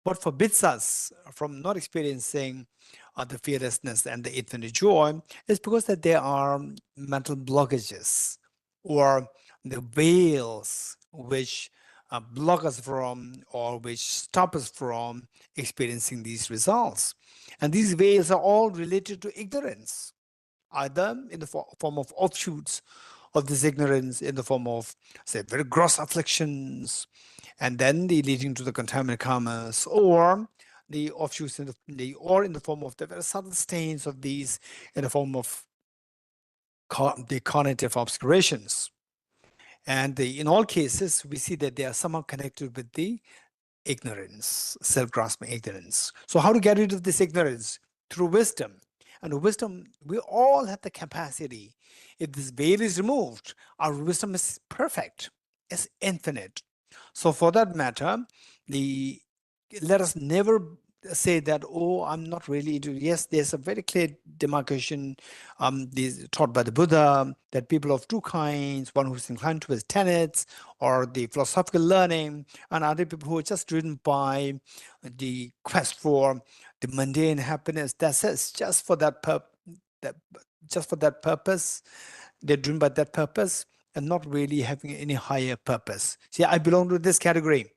what forbids us from not experiencing the fearlessness and the infinite joy is because that there are mental blockages or the veils which block us from, or which stop us from experiencing these results. And these veils are all related to ignorance, either in the form of offshoots of this ignorance, in the form of, say, very gross afflictions, and then the leading to the contaminant karmas, or the offshoots in the form of the very subtle stains of these, in the form of the cognitive obscurations. And in all cases, we see that they are somehow connected with the ignorance, self-grasping ignorance. So how to get rid of this ignorance? Through wisdom. And wisdom, we all have the capacity. If this veil is removed, our wisdom is perfect, it's infinite. So for that matter, let us never say that, oh, I'm not really into. Yes, there's a very clear demarcation taught by the Buddha, that people of two kinds: one who's inclined towards tenets or the philosophical learning, and other people who are just driven by the quest for the mundane happiness. That's it, just for that purpose. They're driven by that purpose and not really having any higher purpose. See, I belong to this category.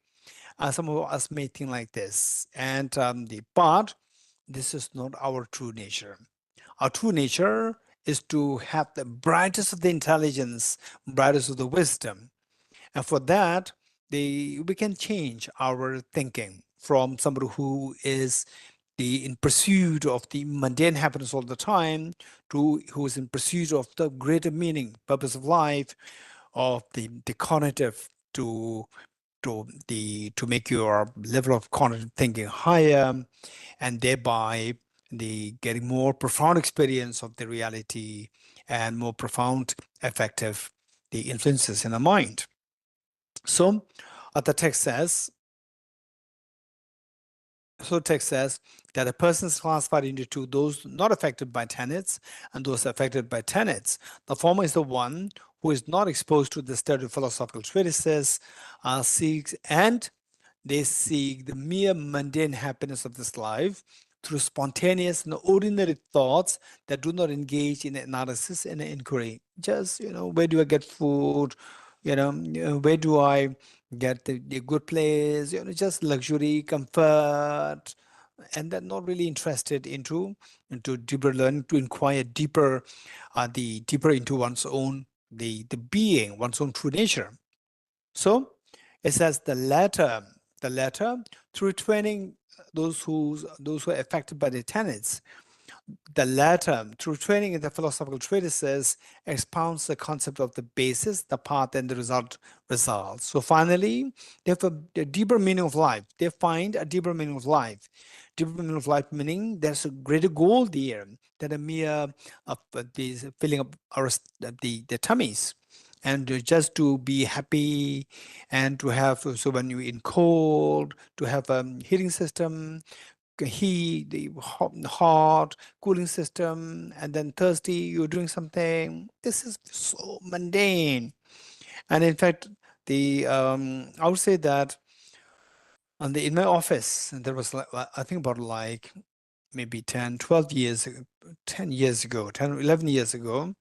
Some of us may think like this, and but this is not our true nature. Our true nature is to have the brightest of the intelligence, brightest of the wisdom, and for that, we can change our thinking from somebody who is in pursuit of the mundane happiness all the time, to who is in pursuit of the greater meaning, purpose of life, of the cognitive, to make your level of cognitive thinking higher, and thereby the getting more profound experience of the reality and more profound effective the influences in the mind. So the text says, that a person is classified into two: those not affected by tenets and those affected by tenets. The former is the one who is not exposed to the study of philosophical treatises, they seek the mere mundane happiness of this life through spontaneous and ordinary thoughts that do not engage in analysis and inquiry. Just, where do I get food? Where do I get the good place? Just luxury, comfort, and they're not really interested into deeper learning, to inquire deeper, deeper into one's own the being, one's own true nature. So it says the latter through training those who are affected by the tenets. The latter, through training in the philosophical treatises, expounds the concept of the basis, the path, and the results. So finally, they have a deeper meaning of life. They find a deeper meaning of life. Deeper meaning of life meaning there's a greater goal there than a mere these filling up the tummies. And just to be happy, and to have, so when you're in cold, to have a heating system, heat, the hot cooling system, and then thirsty, you're doing something. This is so mundane. And in fact, I would say that in my office, there was, I think, about like maybe 10, 12 years, 10 years ago, 10, 11 years ago,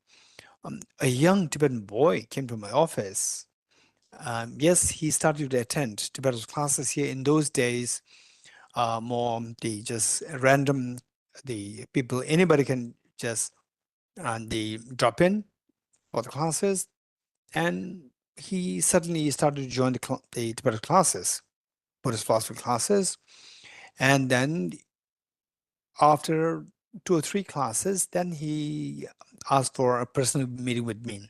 a young Tibetan boy came to my office, yes, he started to attend Tibetan classes here. In those days, more the just random, the people, anybody can just the drop in for the classes, and he suddenly started to join the Tibetan classes, Buddhist philosophy classes, and then after 2 or 3 classes, then he asked for a personal meeting with me.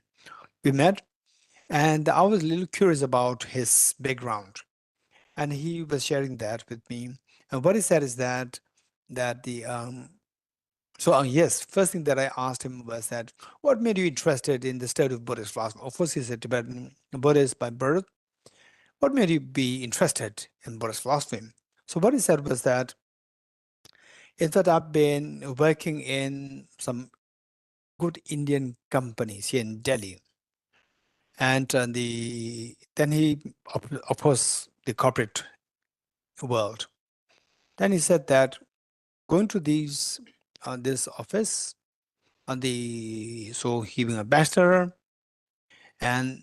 We met, and I was a little curious about his background, and he was sharing that with me. And what he said is that the yes, first thing that I asked him was that what made you interested in the study of Buddhist philosophy? Of course, he's a Tibetan Buddhist by birth. What made you be interested in Buddhist philosophy? So what he said was that in fact I've been working in some good Indian companies here in Delhi, and then he of course the corporate world. Then he said that going to this office on so he being a bachelor, and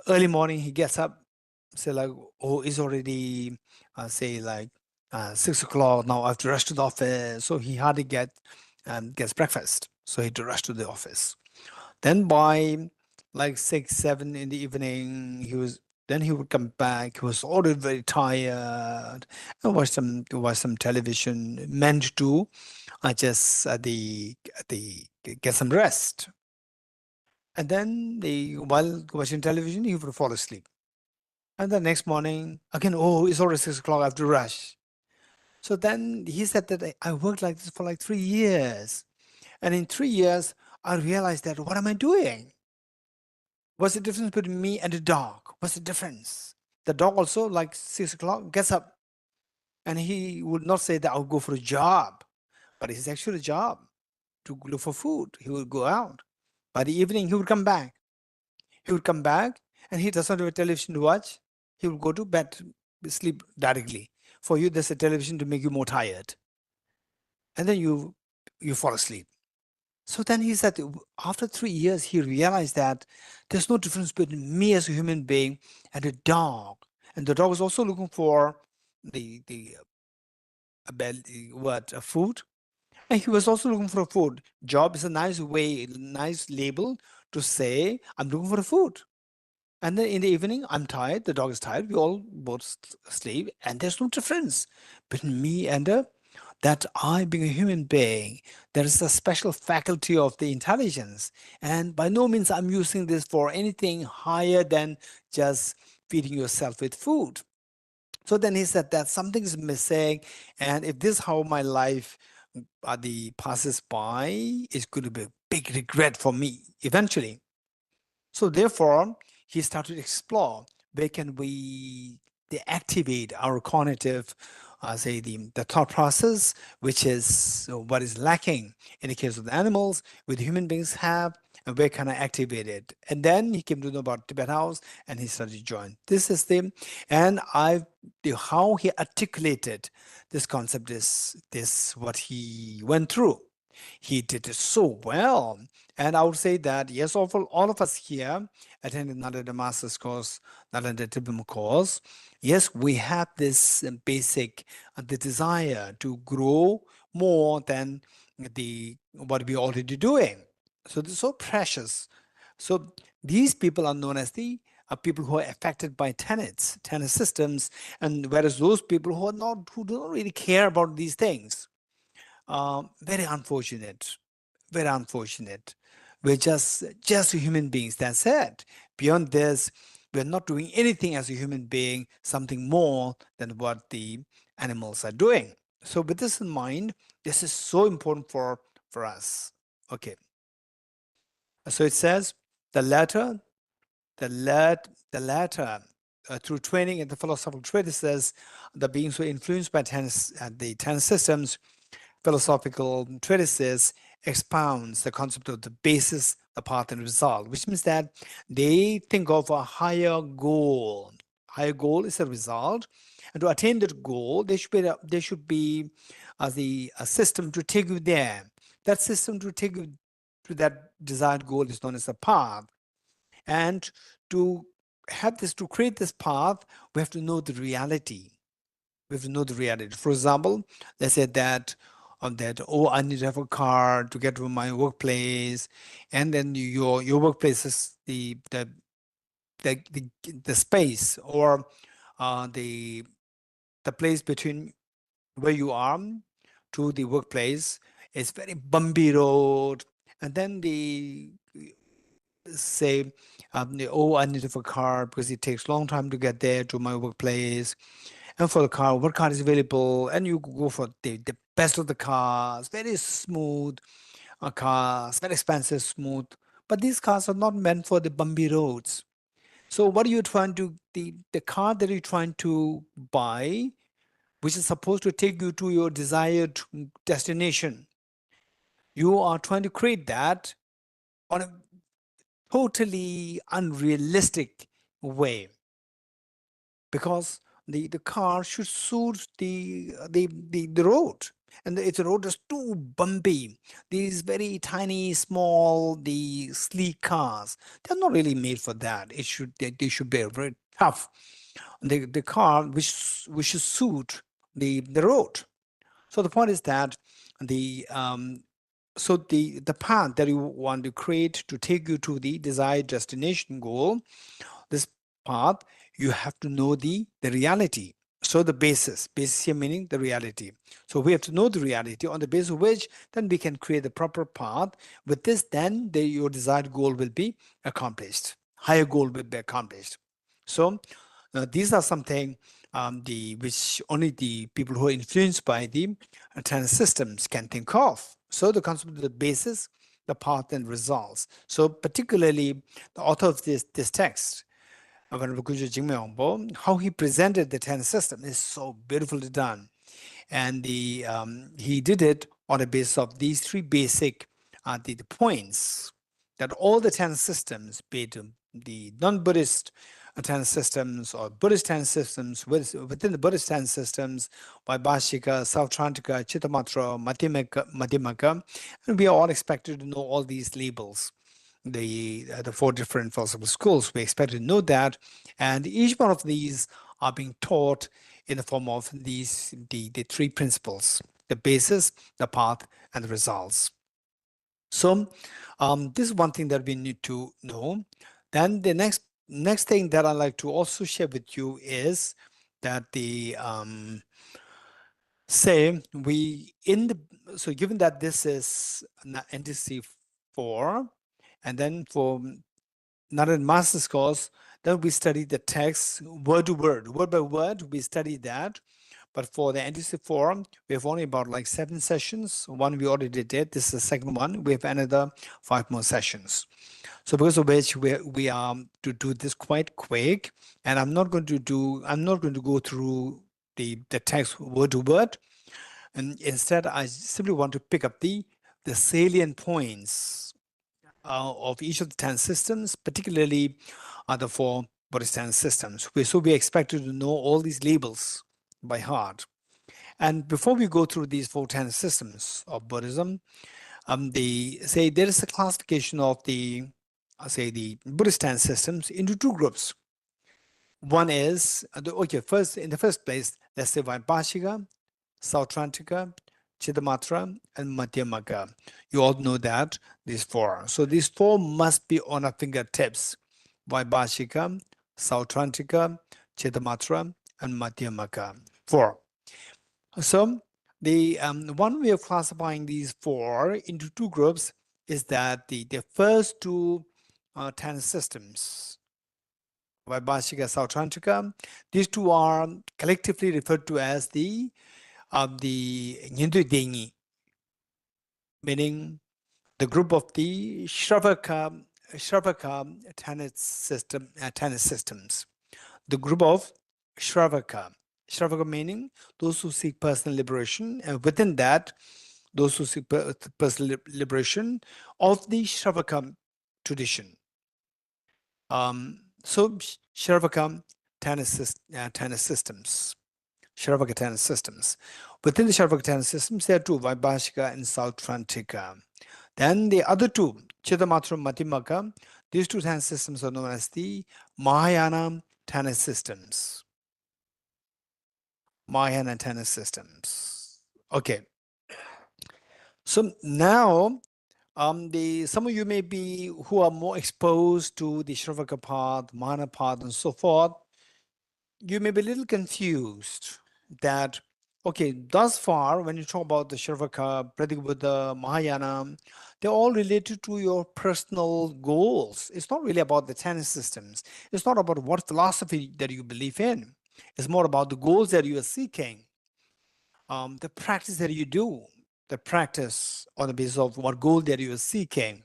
early morning he gets up, say like, oh, it's already say like 6 o'clock now. I have to rush to the office. So he hardly gets breakfast. So he had to rush to the office. Then by like 6, 7 in the evening, he would come back. He was already very tired and watch some television, meant to just get some rest. And then while watching television, he would fall asleep. And the next morning, again, oh, it's already 6 o'clock, I have to rush. So then he said that I worked like this for like 3 years. And in 3 years, I realized that what am I doing? What's the difference between me and the dog? What's the difference? The dog also, like 6 o'clock, gets up. And he would not say that I'll go for a job, but it's actually a job to look for food. He would go out. By the evening, he would come back. He would come back and he does not have a television to watch. He would go to bed, sleep directly. For you, there's a television to make you more tired. And then you fall asleep. So then he said, after 3 years, he realized that there's no difference between me as a human being and a dog. And the dog is also looking for the food. And he was also looking for food. Job is a nice label to say, I'm looking for food. And then in the evening, I'm tired, the dog is tired, we all both sleep, and there's no difference between me and that I, being a human being, there is a special faculty of the intelligence. And by no means I'm using this for anything higher than just feeding yourself with food. So then he said that something is missing, and if this is how my life passes by, it's going to be a big regret for me eventually. So therefore, he started to explore where can we deactivate our cognitive, say the thought process, which is what is lacking in the case of the animals, with human beings have, and where can I activate it? And then he came to know about Tibet House, and he started to join. This is how he articulated this concept is what he went through. He did it so well. And I would say that, yes, all of us here attending Narendra Master's course, Narendra Tibetan course, yes, we have this basic the desire to grow more than what we're already doing. So this is so precious. So these people are known as the people who are affected by tenet systems, and whereas those people who don't really care about these things, very unfortunate, very unfortunate. We're just human beings, that's it. Beyond this, we're not doing anything as a human being, something more than what the animals are doing. So with this in mind, this is so important for us. Okay. So it says the latter through training in the philosophical treatises, the beings were influenced by the ten systems. Philosophical treatises expounds the concept of the basis, the path, and result, which means that they think of a higher goal. Higher goal is a result, and to attain that goal, there should be a system to take you there. That system to take you to that desired goal is known as the path. And to have this, to create this path, we have to know the reality. We have to know the reality. For example, let's say that oh, I need to have a car to get to my workplace, and then your workplace is the space, or the place between where you are to the workplace is very bumpy road, and then say oh, I need to have a car because it takes long time to get there to my workplace. And for the car, what car is available, and you go for the best of the cars, very smooth cars, very expensive, smooth. But these cars are not meant for the bumpy roads. So what are you trying to, the car that you're trying to buy, which is supposed to take you to your desired destination, you are trying to create that on a totally unrealistic way, because the car should suit the road, and if the road is too bumpy, these very tiny, small, the sleek cars, they're not really made for that. They should be very tough. The car which should suit the road. So the point is that the path that you want to create to take you to the desired destination goal, this path, you have to know the reality. So the basis here meaning the reality. So we have to know the reality, on the basis of which then we can create the proper path. With this, then your desired goal will be accomplished. Higher goal will be accomplished. So these are something which only the people who are influenced by the trend systems can think of. So the concept of the basis, the path, and results. So particularly the author of this text, how he presented the 10 system is so beautifully done. And he did it on the basis of these three basic the points, that all the 10 systems, be it the non-Buddhist 10 systems or Buddhist 10 systems, within the Buddhist 10 systems, Vaibhashika, Sautrantika, Chittamatra, Madhyamaka, and we are all expected to know all these labels. The four different philosophical schools, we expect to know that, and each one of these are being taught in the form of the three principles: the basis, the path, and the results. So this is one thing that we need to know. Then the next thing that I'd like to also share with you is that given that this is NDC4, and then for not in master's course, then we study the text word to word by word, we study that. But for the NDC4, we have only about like 7 sessions. One we already did. This is the second one. We have another 5 more sessions. So because of which we are to do this quite quick, and I'm not going to go through the text word to word, and instead I simply want to pick up the salient points of each of the 10 systems, particularly the 4 Buddhist 10 systems. So we are expected to know all these labels by heart. And before we go through these 4 10 systems of Buddhism, there is a classification of the Buddhist 10 systems into 2 groups. One is, first, in the first place, let's say Vaibhashika, Sautrantika, Chittamatra, and Madhyamaka. You all know that, these 4. So these 4 must be on our fingertips: Vaibhashika, Sautrantika, Chittamatra, and Madhyamaka. 4. So the one way of classifying these 4 into 2 groups is that the first 2 10 systems, Vaibhashika, Sautrantika, these 2 are collectively referred to as the Nyindu Dengi, meaning the group of the Shravaka tennis systems. The group of Shravaka meaning those who seek personal liberation, and within that, those who seek personal liberation of the Shravaka tradition. So Shravaka tennis systems. Shravaka tennis systems. Within the Shravaka tennis systems, there are 2, Vaibhashika and Sautrantika. Then the other 2, Chittamatra and Madhyamaka, These two tenet systems are known as the Mahayana tenet systems. Mahayana tenet systems. Okay. So now, some of you may be who are more exposed to the Shravaka path, Mahayana path, and so forth. You may be a little confused that, okay, thus far, when you talk about the Shravaka, Pratigbuddha, Mahayana, they're all related to your personal goals. It's not really about the tenet systems. It's not about what philosophy that you believe in. It's more about the goals that you are seeking, the practice that you do, the practice on the basis of what goal that you are seeking.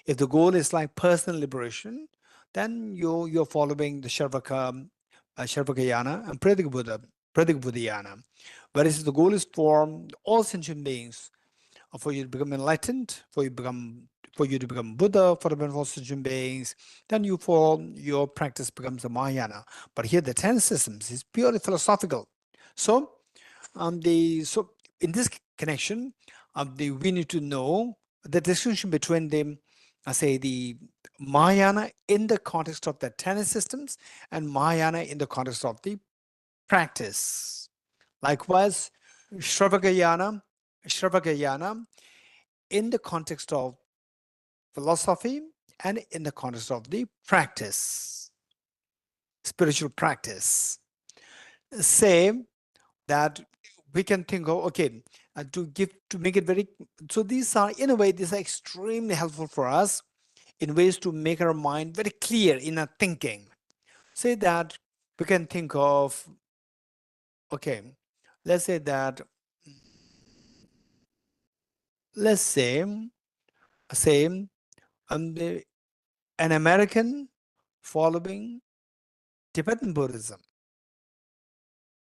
If the goal is like personal liberation, then you're following the Sharvakayana and Pratigbuddhayana. Whereas if the goal is for all sentient beings, for you to become enlightened, for you to become Buddha, for the benefit of all sentient beings, then your practice becomes the Mahayana. But here the 10 systems is purely philosophical. So so in this connection, we need to know the distinction between the, say, the Mahayana in the context of the tenet systems and Mahayana in the context of the practice. Likewise, Shravakayana in the context of philosophy and in the context of the practice, spiritual practice. Say that we can think of, okay, to make it very, so these are, in a way, these are extremely helpful for us in ways to make our mind very clear in our thinking. Say that we can think of, okay, let's say that, let's say an American following Tibetan Buddhism.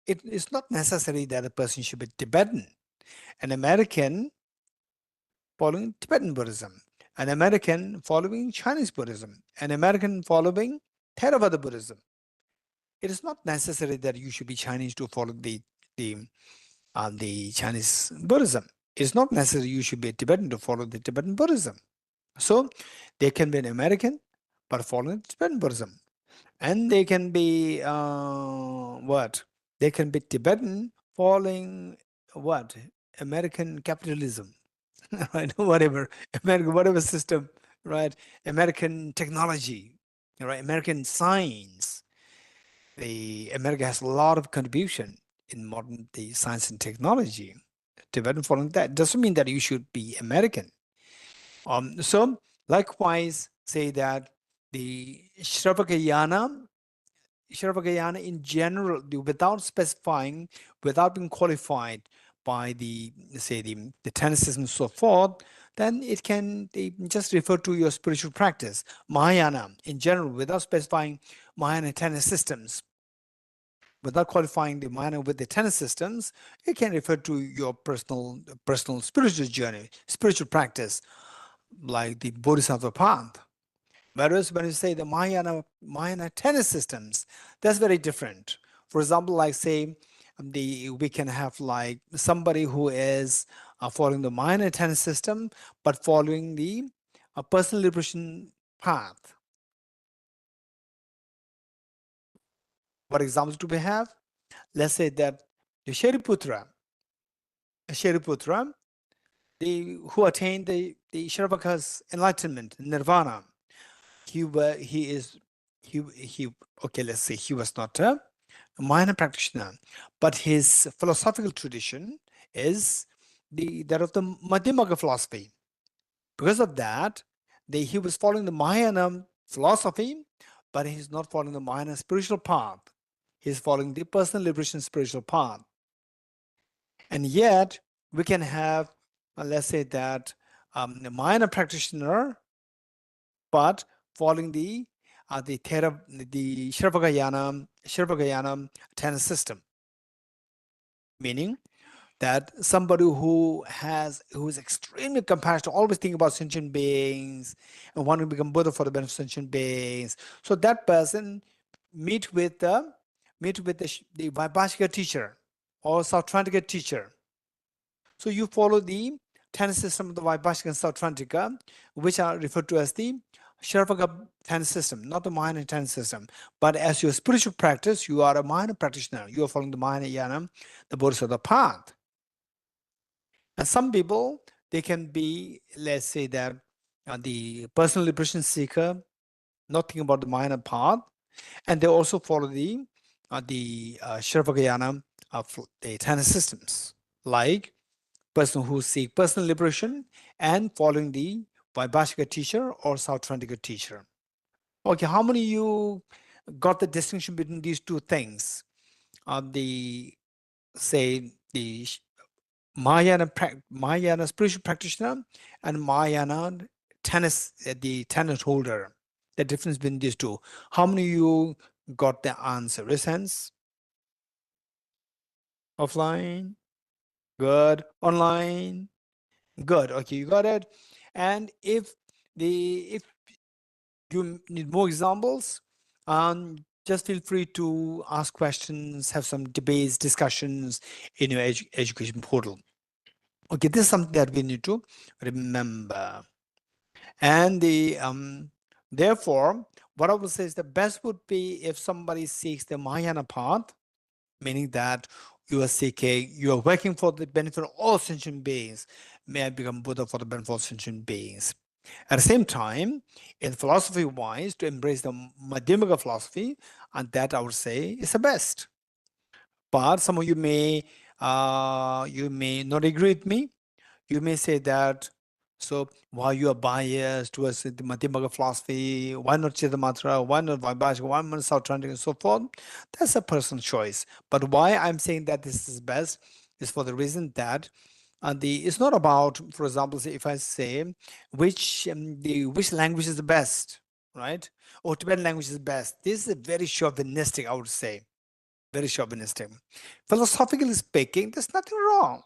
It is not necessary that a person should be Tibetan. An American following Tibetan Buddhism, an American following Chinese Buddhism, an American following Theravada Buddhism. It is not necessary that you should be Chinese to follow the Chinese Buddhism. It's not necessary you should be a Tibetan to follow the Tibetan Buddhism. So they can be an American but following Tibetan Buddhism, and they can be what? They can be Tibetan following what? American capitalism. Right, whatever American, whatever system, right? American technology, right? American science. America has a lot of contribution in modern science and technology. Tibetan following that doesn't mean that you should be American. So likewise, say that the Shravakayana in general, without specifying, without being qualified by the, say, the tenet system and so forth, then it can just refer to your spiritual practice. Mahayana in general, without specifying Mahayana tenet systems, without qualifying the Mahayana with the tenet systems, it can refer to your personal spiritual journey, spiritual practice, like the Bodhisattva path. Whereas when you say the Mahayana tenet systems, that's very different. For example, like say, we can have like somebody who is following the Mahayana tenet system, but following the personal liberation path. What examples do we have? Let's say that the Shariputra, who attained the Sharavaka's enlightenment, nirvana, okay, let's say he was not a Mahayana practitioner, but his philosophical tradition is that of the Madhyamaka philosophy. Because of that, he was following the Mahayana philosophy, but he's not following the Mahayana spiritual path. He's following the personal liberation spiritual path. And yet, we can have, let's say that a Mahayana practitioner, but following the Shravakayana tenet system, meaning that somebody who is extremely compassionate, always thinking about sentient beings and wanting to become Buddha for the benefit of sentient beings. So that person meet with the Vaibhashika teacher or Sautrantika teacher. So you follow the tenet system of the Vaibhashika and Sautrantika, which are referred to as the Sharvaka Ten system, not the Mahayana Ten system. But as your spiritual practice, you are a Mahayana practitioner. You are following the Mahayana, the Bodhisattva path. And some people, they can be, let's say that the personal liberation seeker, not thinking about the Mahayana path, and they also follow the Sharvakayana of the Ten systems, like person who seek personal liberation and following the Vaibhashika teacher or Sautrantika teacher. Okay, how many of you got the distinction between these two things? The Mahayana spiritual practitioner and Mahayana the tennis holder. The difference between these two. How many of you got the answer? Raise hands. Offline. Good. Online. Good. Okay, you got it. And if you need more examples, just feel free to ask questions, have some debates, discussions in your education portal. Okay, this is something that we need to remember. And therefore, what I would say is the best would be if somebody seeks the Mahayana path, meaning that you are working for the benefit of all sentient beings. May I become Buddha for the benefit of all sentient beings. At the same time, in philosophy-wise, to embrace the Madhyamaka philosophy, and that I would say is the best. But some of you may not agree with me. You may say that, so why you are biased towards the Madhyamaka philosophy? Why not Chittamatra? Why not Vaibhashika? Why not Sautrantika and so forth? That's a personal choice. But why I'm saying that this is best is for the reason that it's not about, for example, say if I say which language is the best, right? Or Tibetan language is the best. This is very chauvinistic, I would say. Very chauvinistic. Philosophically speaking, there's nothing wrong.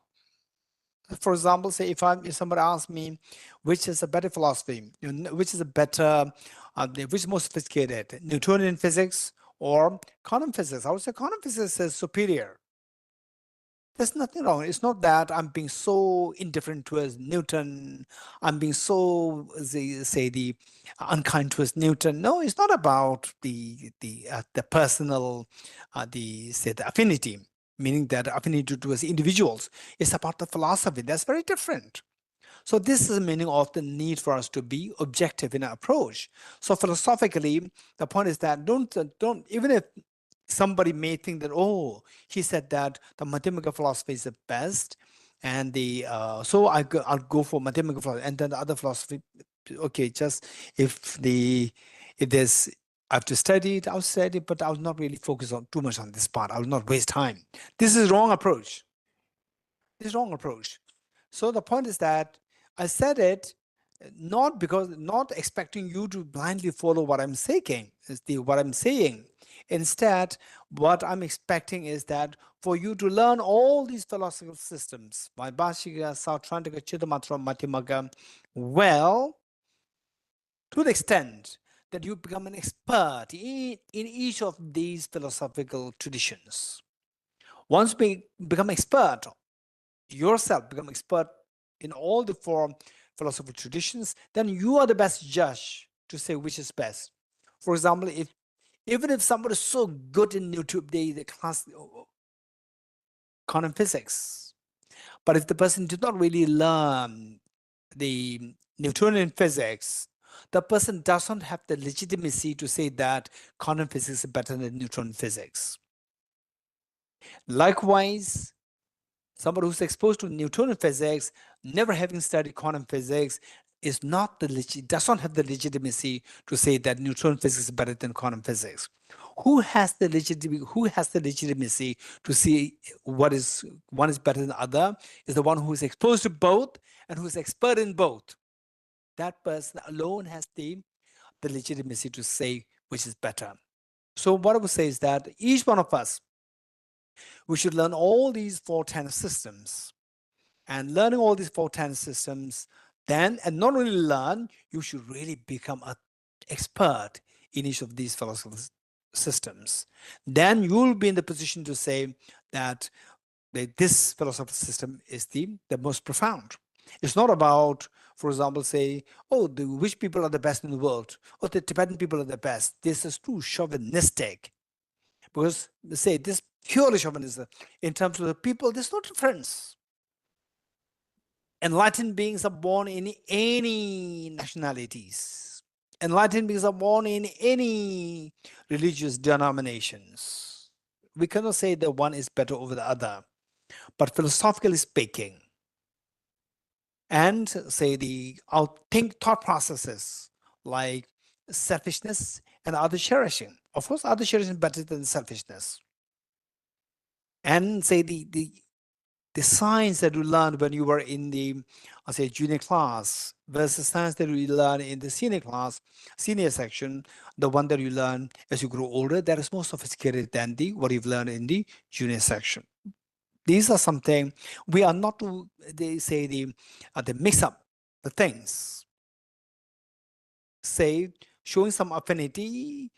For example, say if somebody asks me which is a better philosophy, which is a better, which is more sophisticated, Newtonian physics or quantum physics, I would say quantum physics is superior. There's nothing wrong. It's not that I'm being so indifferent towards Newton. I'm being so, the unkind towards Newton. No, it's not about the personal, the affinity, meaning that affinity towards individuals. It's about the philosophy. That's very different. So this is the meaning of the need for us to be objective in our approach. So philosophically, the point is that don't even if somebody may think that, oh, he said that the Madhyamaka philosophy is the best, and so I'll go for Madhyamaka philosophy, and then the other philosophy, okay, just if there's I have to study it, I'll study, but I'll not really focus on too much on this part. I will not waste time. This is wrong approach. This is wrong approach. So the point is that I said it not expecting you to blindly follow what I'm saying. What I'm saying. Instead, what I'm expecting is that for you to learn all these philosophical systems, Vaibhashika, Sautrantika, Chittamatra, Madhyamaka, well, to the extent that you become an expert in each of these philosophical traditions. Once you become expert yourself, become expert in all the four philosophical traditions, then you are the best judge to say which is best. For example, even if somebody is so good in YouTube, the class quantum physics, but if the person did not really learn the Newtonian physics, the person doesn't have the legitimacy to say that quantum physics is better than Newtonian physics. Likewise, somebody who's exposed to Newtonian physics, never having studied quantum physics, does not have the legitimacy to say that Newtonian physics is better than quantum physics. Who has the legitimacy to see one is better than the other? Is the one who is exposed to both and who is expert in both. That person alone has the legitimacy to say which is better. So what I would say is that each one of us, we should learn all these four tenor systems. And learning all these four tenor systems, and not only learn, you should really become an expert in each of these philosophical systems. Then you will be in the position to say that this philosophical system is the most profound. It's not about For example, say, oh, the which people are the best in the world? Oh, the Tibetan people are the best. This is too chauvinistic. Because they say this purely chauvinism. In terms of the people, there's no difference. Enlightened beings are born in any nationalities. Enlightened beings are born in any religious denominations. We cannot say that one is better over the other. But philosophically speaking, and say our thought processes like selfishness and other cherishing. Of course, other cherishing is better than selfishness. And say the science that you learned when you were in the, say, junior class versus science that you learn in the senior class, senior section, the one that you learn as you grow older, that is more sophisticated than what you've learned in the junior section. These are something we are not to, they say, the mix up the things. Say, showing some affinity,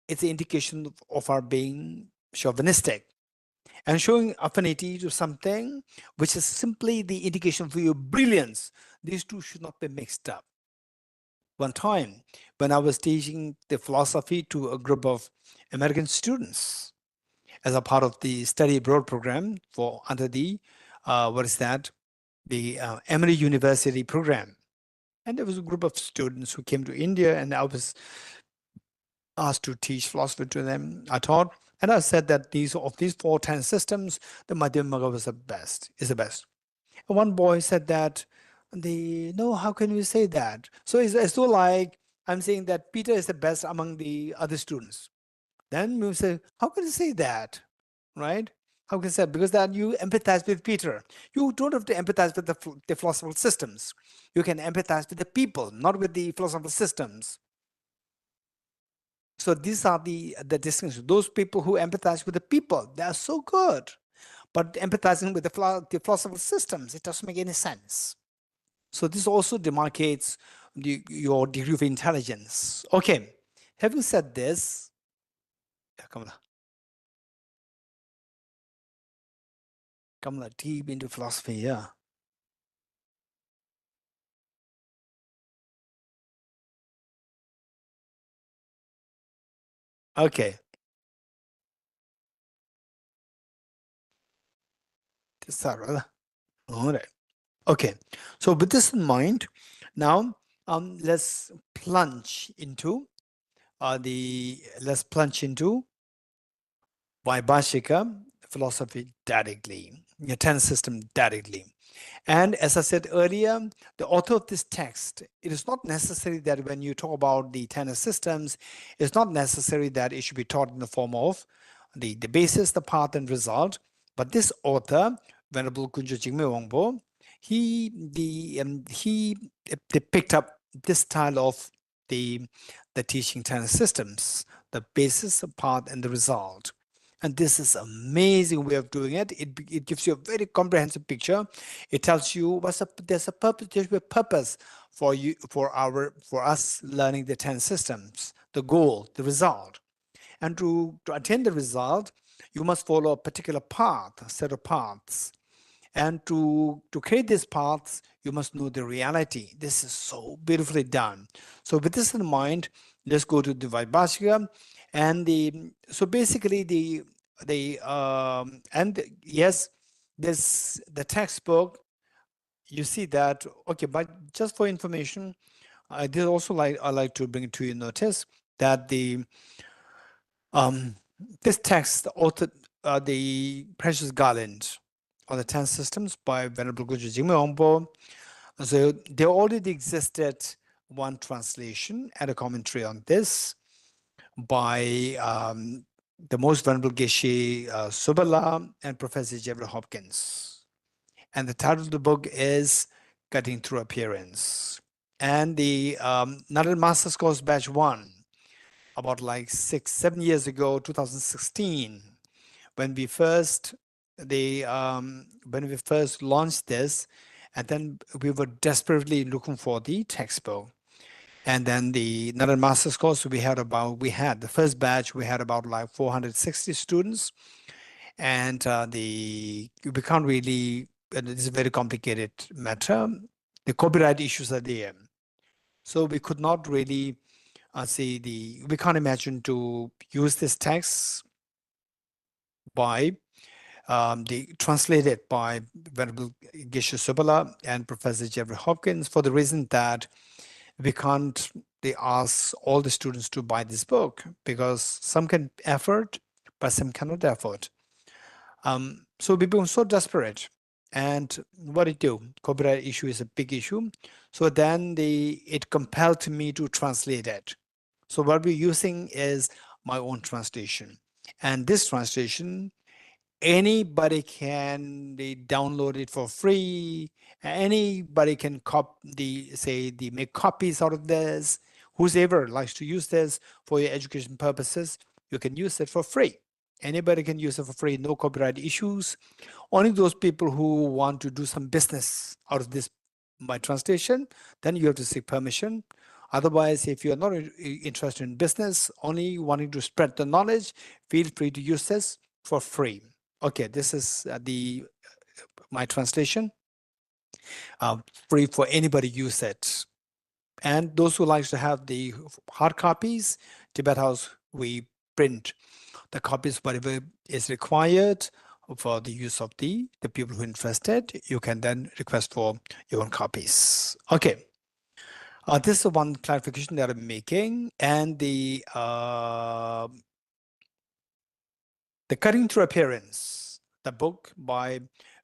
it's an indication of our being chauvinistic. And showing affinity to something which is simply the indication of your brilliance. These two should not be mixed up. One time, when I was teaching the philosophy to a group of American students as a part of the study abroad program for under the, the Emory University program. And there was a group of students who came to India, and I was asked to teach philosophy to them. I taught, and I said that these 4 10 systems, the Madhyamaka was is the best. And one boy said that no, how can you say that? So it's as though like I'm saying that Peter is the best among the other students. Then we say, how can you say that? Right? How can you say that? Because that you empathize with Peter. You don't have to empathize with the philosophical systems. You can empathize with the people, not with the philosophical systems. So these are the distinctions. Those people who empathize with the people, they are so good. But empathizing with the philosophical systems, it doesn't make any sense. So this also demarcates your degree of intelligence. Okay, having said this, Kamala, deep into philosophy, yeah. Okay. All right. Okay. So with this in mind, now let's plunge into Vaibhashika philosophy directly, the 10 system directly. And as I said earlier, the author of this text, it is not necessary that when you talk about the 10 systems, it's not necessary that it should be taught in the form of the basis, the path, and result. But this author, Venerable Kunjo Jigme Wangpo, they picked up this style of the teaching 10 systems, the basis, the path, and the result. And this is amazing way of doing it. It gives you a very comprehensive picture. It tells you there's a purpose for us learning the 10 systems, the goal, the result. And to attain the result, you must follow a particular path, a set of paths. And to create these paths, you must know the reality. This is so beautifully done. So with this in mind, let's go to the Vaibhashika. And so basically and yes, this the textbook, you see that, okay, but just for information, I did also I like to bring it to your notice that this text, the author, the Precious Garland on the 10 systems by Venerable Guju Jigme Wangpo. So there already existed one translation and a commentary on this by the most venerable Geshe Subala and Professor Jeffrey Hopkins. And the title of the book is Cutting Through Appearance. And the Narad Master's Course Batch 1, about like 6-7 years ago, 2016, when we first launched this, and then we were desperately looking for the textbook. And then the Narad Master's Course, we had the first batch, we had about like 460 students. And we can't really, it's a very complicated matter. the copyright issues are there. So we could not really we can't imagine to use this text by translated by Venerable Geshe Subala and Professor Jeffrey Hopkins, for the reason that we can't they ask all the students to buy this book, because some can afford, but some cannot afford. So we become so desperate. And what it do? Copyright issue is a big issue. So then it compelled me to translate it. So what we're using is my own translation. And this translation, anybody can download it for free. Anybody can make copies out of this. Whoever likes to use this for your education purposes, you can use it for free. Anybody can use it for free, no copyright issues. Only those people who want to do some business out of this, my translation, then you have to seek permission. Otherwise, if you're not interested in business, only wanting to spread the knowledge, feel free to use this for free. Okay, this is my translation. Free for anybody use it. And those who like to have the hard copies, Tibet House, we print the copies whatever is required for the use of the people who are interested. You can then request for your own copies. Okay. This is one clarification that I'm making, and the Cutting Through Appearance, the book by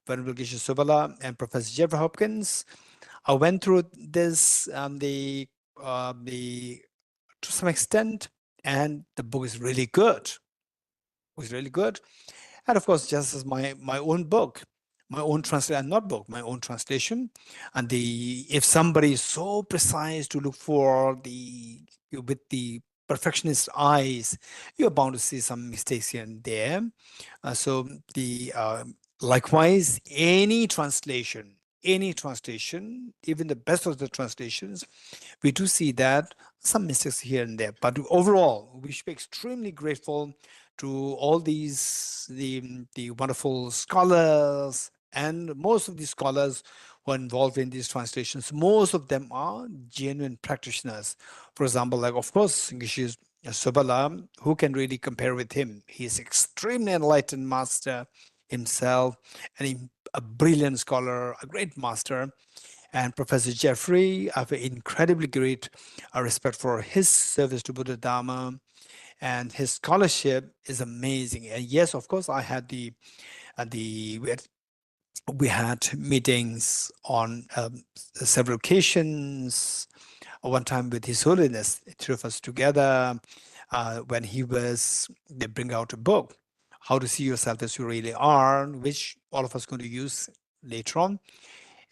Venerable Geshe Subala and Professor Jeffrey Hopkins. I went through this to some extent, and the book is really good. It was really good. And of course, just as my own book, my own translation, not book, my own translation. And if somebody is so precise to look for with the perfectionist eyes, you're bound to see some mistakes here and there. So likewise, any translation, even the best of the translations, we do see that some mistakes here and there. But overall, we should be extremely grateful to all these the wonderful scholars, and most of these scholars who are involved in these translations, most of them are genuine practitioners. For example, like of course Geshe Subala, who can really compare with him? He's extremely enlightened master himself, and a brilliant scholar, a great master. And Professor Jeffrey, I have an incredibly great respect for his service to Buddha Dharma, and his scholarship is amazing. And yes, of course, I had we had meetings on several occasions. One time with His Holiness, the three of us together, when they bring out a book, How to See Yourself as You Really Are, which all of us are going to use later on.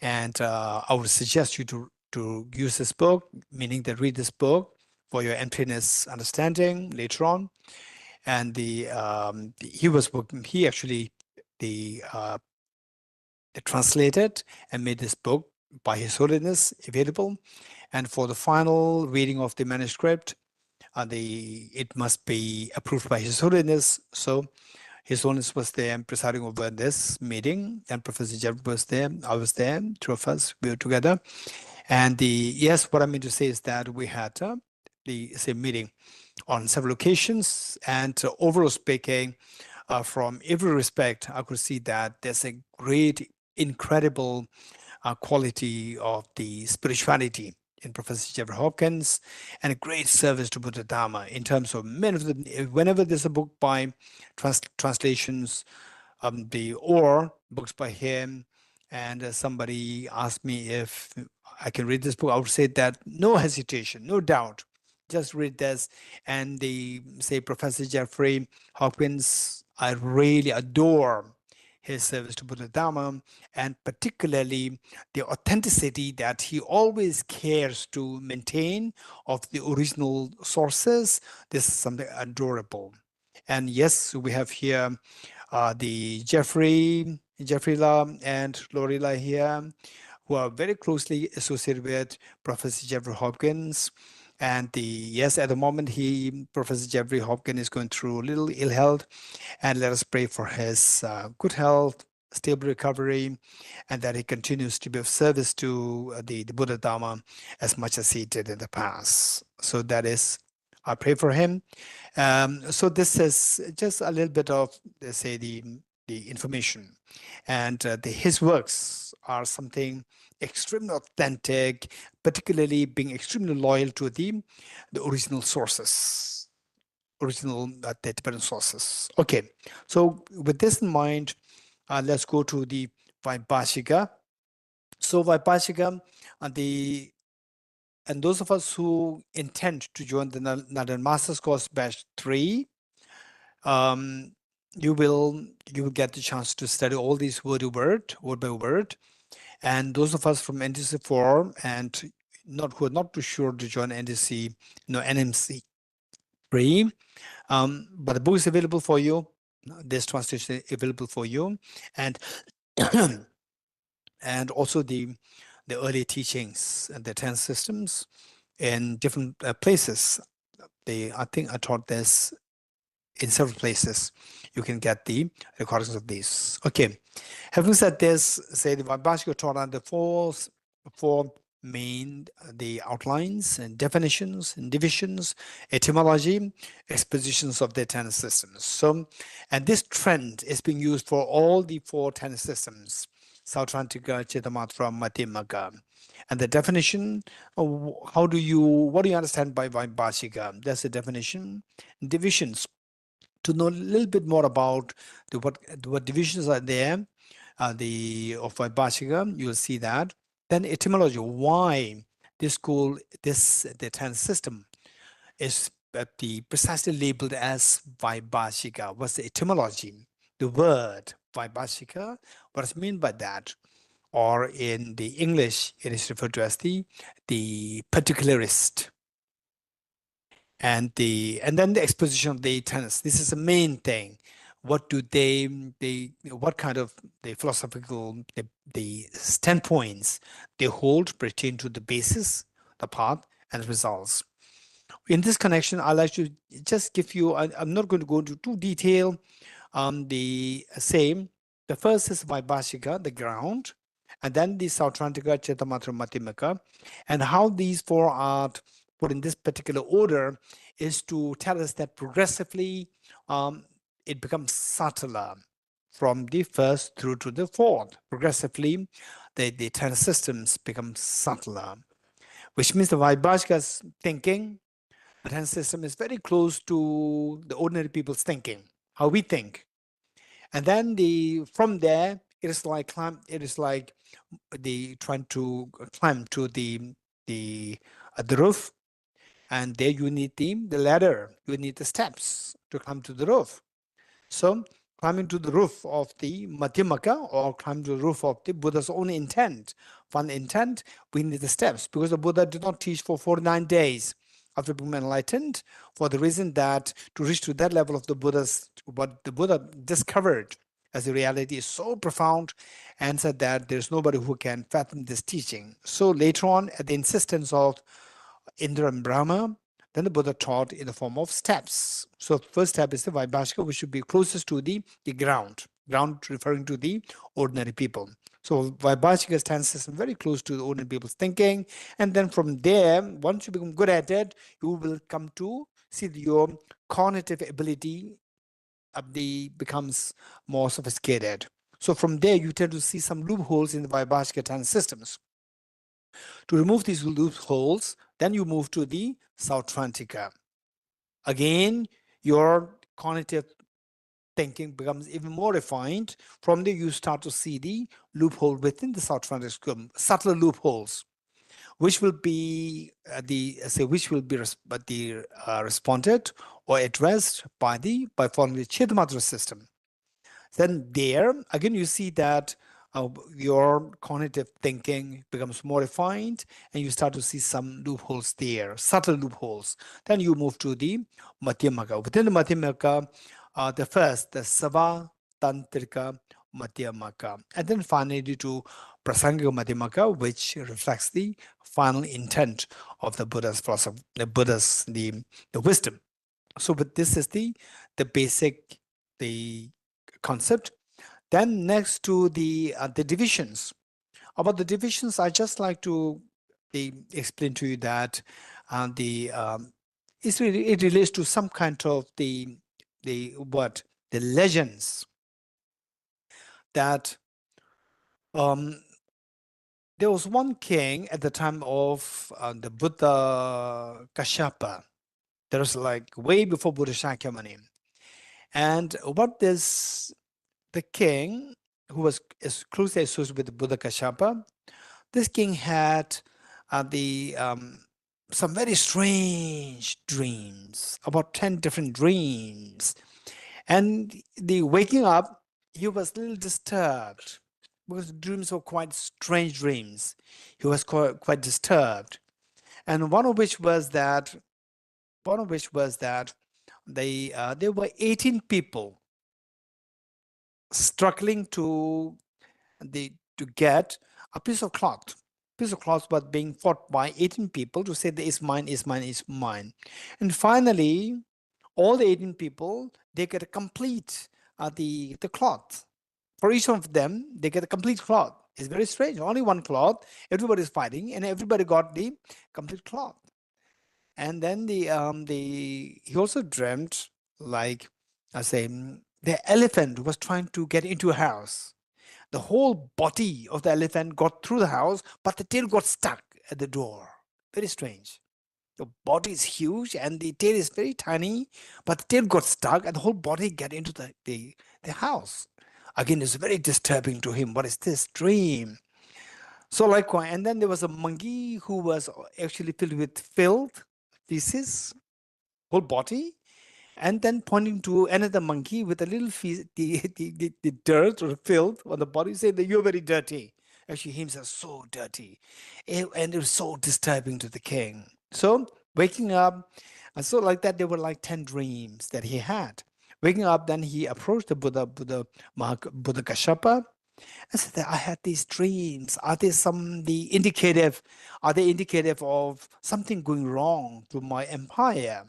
And I would suggest you to use this book, meaning that read this book for your emptiness understanding later on. And he actually translated and made this book by His Holiness available. And for the final reading of the manuscript, it must be approved by His Holiness. So His Holiness was there presiding over this meeting, and Professor Jeff was there. I was there. Two of us, we were together. And yes, what I mean to say is that we had the same meeting on several occasions, and overall speaking, from every respect, I could see that there's a great, incredible quality of the spirituality in Professor Jeffrey Hopkins, and a great service to Buddha Dharma in terms of whenever there's a book by translations, or books by him, and somebody asked me if I can read this book, I would say that no hesitation, no doubt, just read this. And Professor Jeffrey Hopkins, I really adore his service to Buddha Dharma, and particularly the authenticity that he always cares to maintain of the original sources. This is something adorable. And yes, we have here the Jeffrey La and Lorilla here, who are very closely associated with Professor Jeffrey Hopkins. And yes, at the moment, Professor Jeffrey Hopkins is going through a little ill health, and let us pray for his good health stable recovery, and that he continues to be of service to the Buddha Dharma as much as he did in the past. So that is, I pray for him. So this is just a little bit of, let's say, the information, and his works are something extremely authentic, particularly being extremely loyal to the original sources, original Tibetan sources. Okay, so with this in mind, let's go to the Vaibhashika. So Vaibhashika, and those of us who intend to join the Northern Masters Course Batch 3, you will get the chance to study all these word by word. And those of us from NDC4 and who are not too sure to join NDC, NMC 3, but the book is available for you. This translation is available for you, and and also the early teachings and the 10 systems in different places. I think I taught this in several places. You can get the recordings of these. Okay, having said this, say the Vaibhashika taught on the four main the outlines and definitions and divisions, etymology, expositions of the 10 systems. So, and this trend is being used for all the 4 10 systems: Sautrantika, Chittamatra, Madhyamaka. And the definition, what do you understand by Vaibhashika? That's the definition. Divisions, to know a little bit more about what divisions are there, of Vaibhashika, you'll see that. Then etymology, why the 10th system is precisely labeled as Vaibhashika. What's the etymology? The word Vaibhashika, what does it mean by that? Or in the English, it is referred to as the particularist. And then the exposition of the tenets. This is the main thing. What do what kind of the philosophical the standpoints they hold pertain to the basis, the path, and results. In this connection, I'd like to just give you, I'm not going to go into too detail the same. The first is Vaibhashika, the ground, and then the Sautrantika, Chittamatra, Madhyamaka, and how these 4 are put in this particular order is to tell us that progressively it becomes subtler from the first through to the 4th. Progressively, the 10 systems become subtler, which means the Vaibhashika's thinking, the 10 system is very close to the ordinary people's thinking, how we think. And then from there, it is like trying to climb to the roof, and there you need the ladder, you need the steps to climb to the roof. So climbing to the roof of the Madhyamaka, or climb to the roof of the Buddha's own intent. For the intent, we need the steps, because the Buddha did not teach for 49 days after being enlightened, for the reason that to reach to that level of the Buddha's, what the Buddha discovered as the reality is so profound, and said that there's nobody who can fathom this teaching. So later on, at the insistence of Indra and Brahma, then the Buddha taught in the form of steps. So first step is the Vaibhashika, which should be closest to the ground referring to the ordinary people. So Vaibhashika stands system very close to the ordinary people's thinking, and then from there, once you become good at it, you will come to see your cognitive ability becomes more sophisticated. So from there, you tend to see some loopholes in the Vaibhashika 10 systems. To remove these loopholes, then you move to the Sautrantika. Again, your cognitive thinking becomes even more refined. From there, you start to see the loophole within the Sautrantika, subtle loopholes, which will be responded or addressed by following the Chittamatra system. Then there, again, you see that your cognitive thinking becomes more refined, and you start to see some loopholes there, subtle loopholes. Then you move to the Madhyamaka. Within the Madhyamaka, the Sava Tantrika Madhyamaka, and then finally to Prasangika Madhyamaka, which reflects the final intent of the Buddha's philosophy, the wisdom. So, but this is the basic concept. Then next to the divisions. About the divisions, I just like to explain to you that it relates to some kind of the legends that there was one king at the time of the Buddha Kashyapa. There was like way before Buddha Shakyamuni. And what this, the king who was closely associated with Buddha Kashyapa, this king had some very strange dreams, about 10 different dreams. And the waking up, he was a little disturbed because the dreams were quite strange dreams. He was quite disturbed. And one of which was that there were 18 people struggling to get a piece of cloth. Piece of cloth was being fought by 18 people to say that is mine, is mine, is mine. And finally, all the 18 people, they get a complete the cloth. For each of them, they get a complete cloth. It's very strange. Only one cloth. Everybody's fighting, and everybody got the complete cloth. And then he also dreamt, like I say, the elephant was trying to get into a house. The whole body of the elephant got through the house, but the tail got stuck at the door. Very strange. The body is huge and the tail is very tiny, but the tail got stuck and the whole body got into the house. Again, it's very disturbing to him. What is this dream? So likewise, and then there was a monkey who was actually filled with filth, feces, whole body, and then pointing to another monkey with a little the dirt or filth on the body, saying that you're very dirty. Actually, himself so dirty, and it was so disturbing to the king. So waking up, and so like that, there were like 10 dreams that he had. Waking up, then he approached the Buddha Kashyapa, and said that I had these dreams. Are they indicative? Are they indicative of something going wrong to my empire?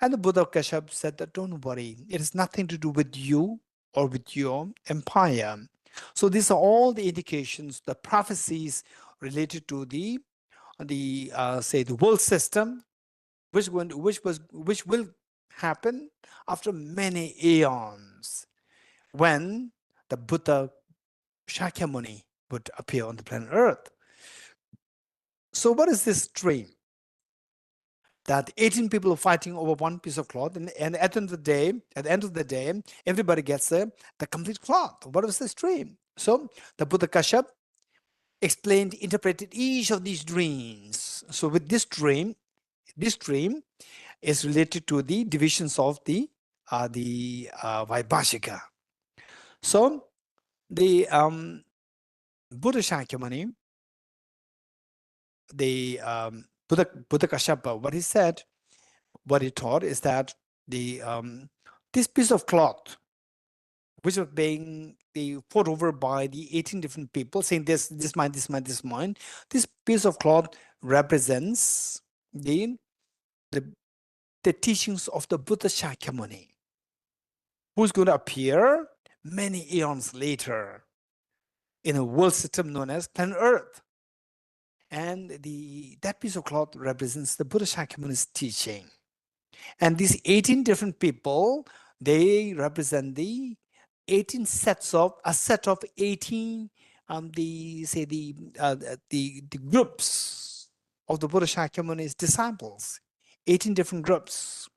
And the Buddha Kashyap said that don't worry, it has nothing to do with you or with your empire. So these are all the indications, the prophecies related to the say the world system, which will happen after many eons, when the Buddha Shakyamuni would appear on the planet Earth. So what is this dream? That 18 people are fighting over one piece of cloth, and at the end of the day, everybody gets the complete cloth. What was this dream? So the Buddha Kashyap interpreted each of these dreams. So with this dream is related to the divisions of the Vaibhashika. So the Buddha Shakyamuni, the Buddha Kashyapa, what he taught is that this piece of cloth, which was being fought over by the 18 different people, saying this mine, this mine, this mine. This piece of cloth represents the teachings of the Buddha Shakyamuni, who's going to appear many eons later in a world system known as planet Earth. And that piece of cloth represents the Buddha Shakyamuni's teaching. And these 18 different people, they represent the 18 sets of a set of 18 the groups of the Buddha Shakyamuni's disciples, 18 different groups.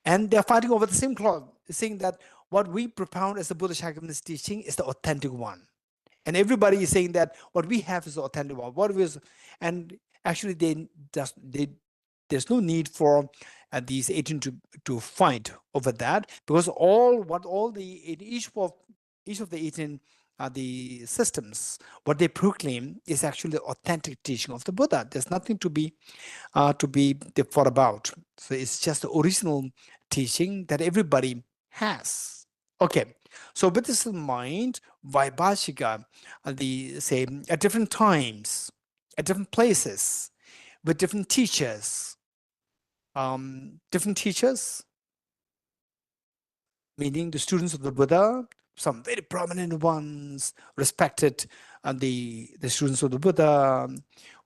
And they're fighting over the same cloth, saying that what we propound as the Buddha Shakyamuni's teaching is the authentic one. And everybody is saying that what we have is the authentic one. And actually, there's no need for these 18 to fight over that, because each of the 18 the systems, what they proclaim is actually the authentic teaching of the Buddha. There's nothing to be thought about. So it's just the original teaching that everybody has. Okay. So with this in mind, Vaibhashika, at different times, at different places, with different teachers, meaning the students of the Buddha, some very prominent ones, respected, and the students of the Buddha,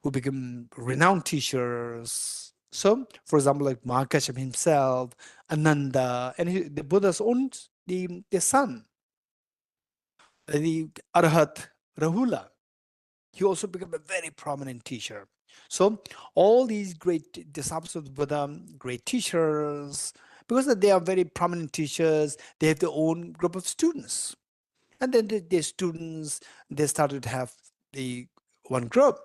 who become renowned teachers. So, for example, like Mahakashapa himself, Ananda, and the Buddha's own the son, the Arhat Rahula. He also became a very prominent teacher. So all these great disciples of the Buddha, great teachers, because they are very prominent teachers, they have their own group of students. And then the students, they started to have the one group.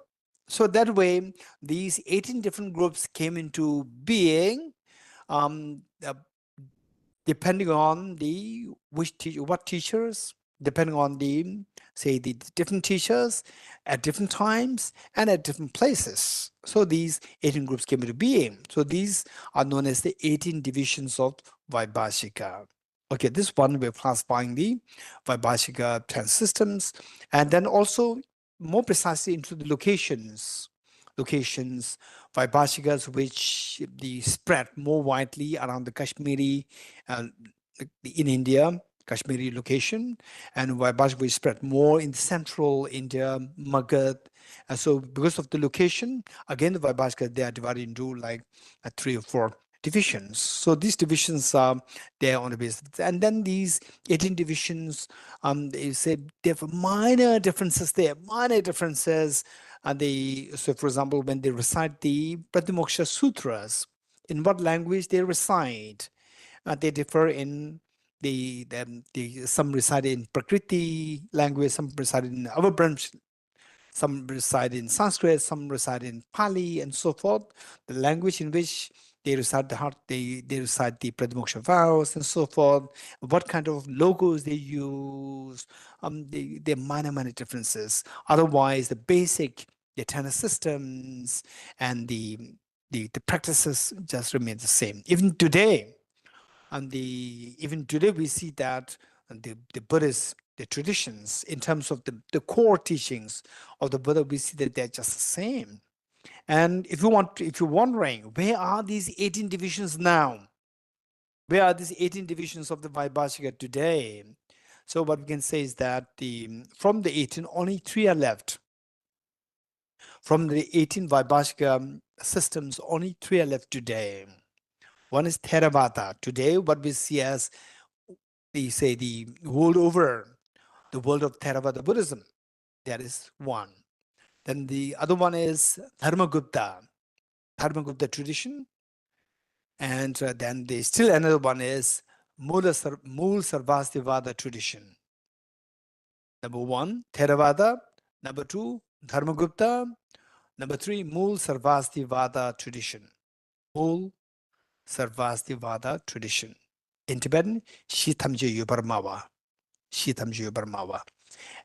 So that way, these 18 different groups came into being, um, uh, depending on the what teachers, depending on the say the different teachers at different times and at different places. So these 18 groups came into being. So these are known as the 18 divisions of Vaibhashika. Okay, this one we're classifying the Vaibhashika 10 systems, and then also more precisely into the locations. Vaibhashikas which the spread more widely around the Kashmiri in India, Kashmiri location, and Vaibhashika which spread more in central India, Magad. And so because of the location, again the Vaibhashikas, they are divided into like 3 or 4 divisions. So these divisions are there on the basis. And then these 18 divisions, they say they have minor differences there, minor differences. And so for example, when they recite the Pratimoksha Sutras, in what language they recite, they differ in some reside in Prakriti language, some reside in our branch, some reside in Sanskrit, some reside in Pali, and so forth. The language in which they recite the heart, they recite the Pratimoksha vows and so forth. What kind of logos they use, there are minor differences. Otherwise, the basic the tenor systems and the practices just remain the same. Even today, even today we see that the Buddhist the traditions in terms of the core teachings of the Buddha, we see that they're just the same. And if you're wondering, where are these 18 divisions now? Where are these 18 divisions of the Vaibhashika today? So what we can say is that from the 18, only 3 are left. From the 18 Vaibhashika systems, only 3 are left today. One is Theravada. Today, what we see as we say the world over, the world of Theravada Buddhism. That is one. Then the other one is Dharmagupta tradition. And then still another one is Mool Sarvastivada tradition. Number 1, Theravada. Number 2, Dharmagupta. Number 3, Mool Sarvastivada tradition. Mool Sarvastivada tradition. In Tibetan, Shitamje Yubarmawa.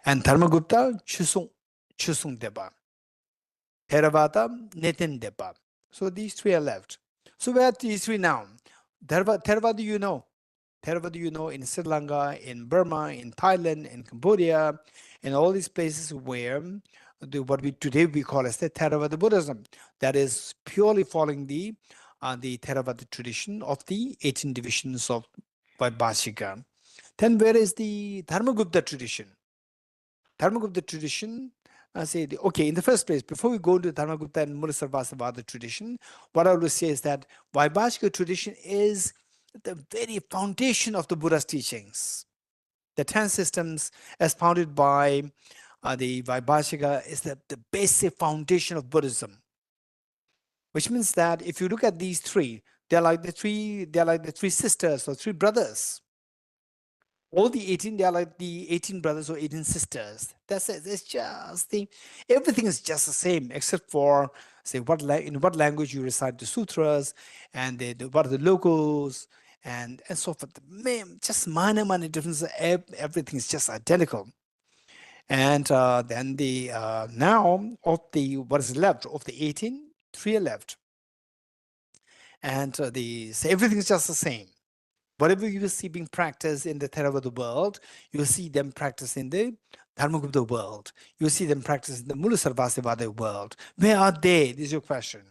And Dharmagupta, Chusung Deba. Theravada, Nitin Deba. So these 3 are left. So where are these 3 now? Theravada, you know. Theravada, you know, in Sri Lanka, in Burma, in Thailand, in Cambodia, in all these places where what we today we call as the Theravada Buddhism, that is purely following the Theravada tradition of the 18 divisions of Vaibhashika. Then where is the Dharmagupta tradition? Dharmagupta tradition, okay, in the first place, before we go into Dharmagupta and Mulasarvasavada tradition, what I will say is that Vaibhashika tradition is the very foundation of the Buddha's teachings. The 10 systems as founded by the Vaibhashika is the basic foundation of Buddhism. Which means that if you look at these 3, they're like the 3 sisters or 3 brothers. All the 18, they are like the 18 brothers or 18 sisters. That's it. It's just everything is just the same, except for say in what language you recite the sutras, and what are the logos, and so forth. Just minor differences. Everything is just identical. And then now of what is left of the 18, 3 are left, and so everything is just the same. Whatever you see being practiced in the Theravada world, you will see them practice in the Dharmagupta world. You will see them practice in the Mulasarvasivada world. Where are they? This is your question.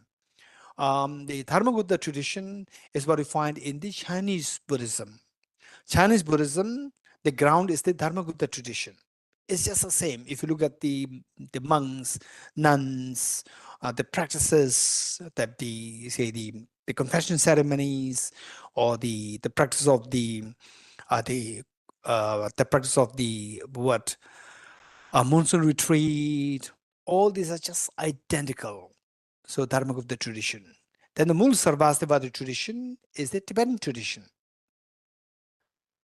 The Dharmagupta tradition is what we find in the Chinese Buddhism. Chinese Buddhism, The ground is the Dharmagupta tradition. It's just the same. If you look at the monks, nuns, the practices that the confession ceremonies, or the practice of the practice of the what monsoon retreat, all these are just identical. So Dharmagupta tradition. Then the Mul Sarvastivada tradition is the Tibetan tradition.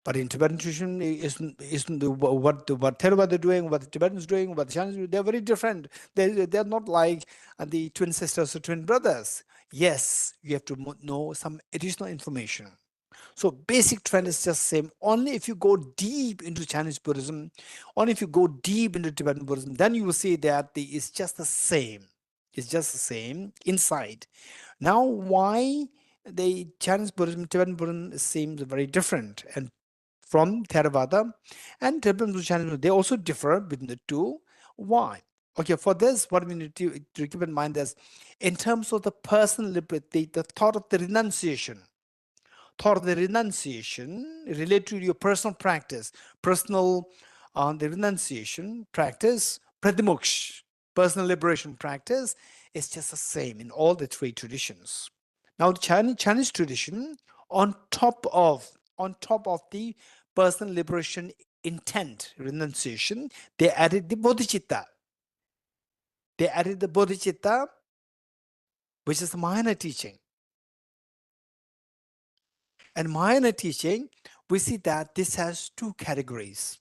But in Tibetan tradition, isn't what Theravada are doing, what the Tibetans doing, what the Chinese do, they're very different. They're not like the twin sisters or twin brothers. Yes, you have to know some additional information. So basic trend is just same. Only if you go deep into Chinese Buddhism, only if you go deep into Tibetan Buddhism, then you will see that it's just the same. It's just the same inside. Now, why the Chinese Buddhism, Tibetan Buddhism seems very different and from Theravada and Tibetan Buddhism, they also differ between the two. Why? Okay, for this, what we need to keep in mind is, in terms of the personal liberty, the thought of the renunciation related to your personal practice, the renunciation practice, pratimoksha, personal liberation practice, is just the same in all the three traditions. Now, the Chinese tradition, on top of the personal liberation intent, renunciation, they added the bodhicitta. They added the bodhicitta, which is the Mahayana teaching. And Mahayana teaching, we see that this has two categories.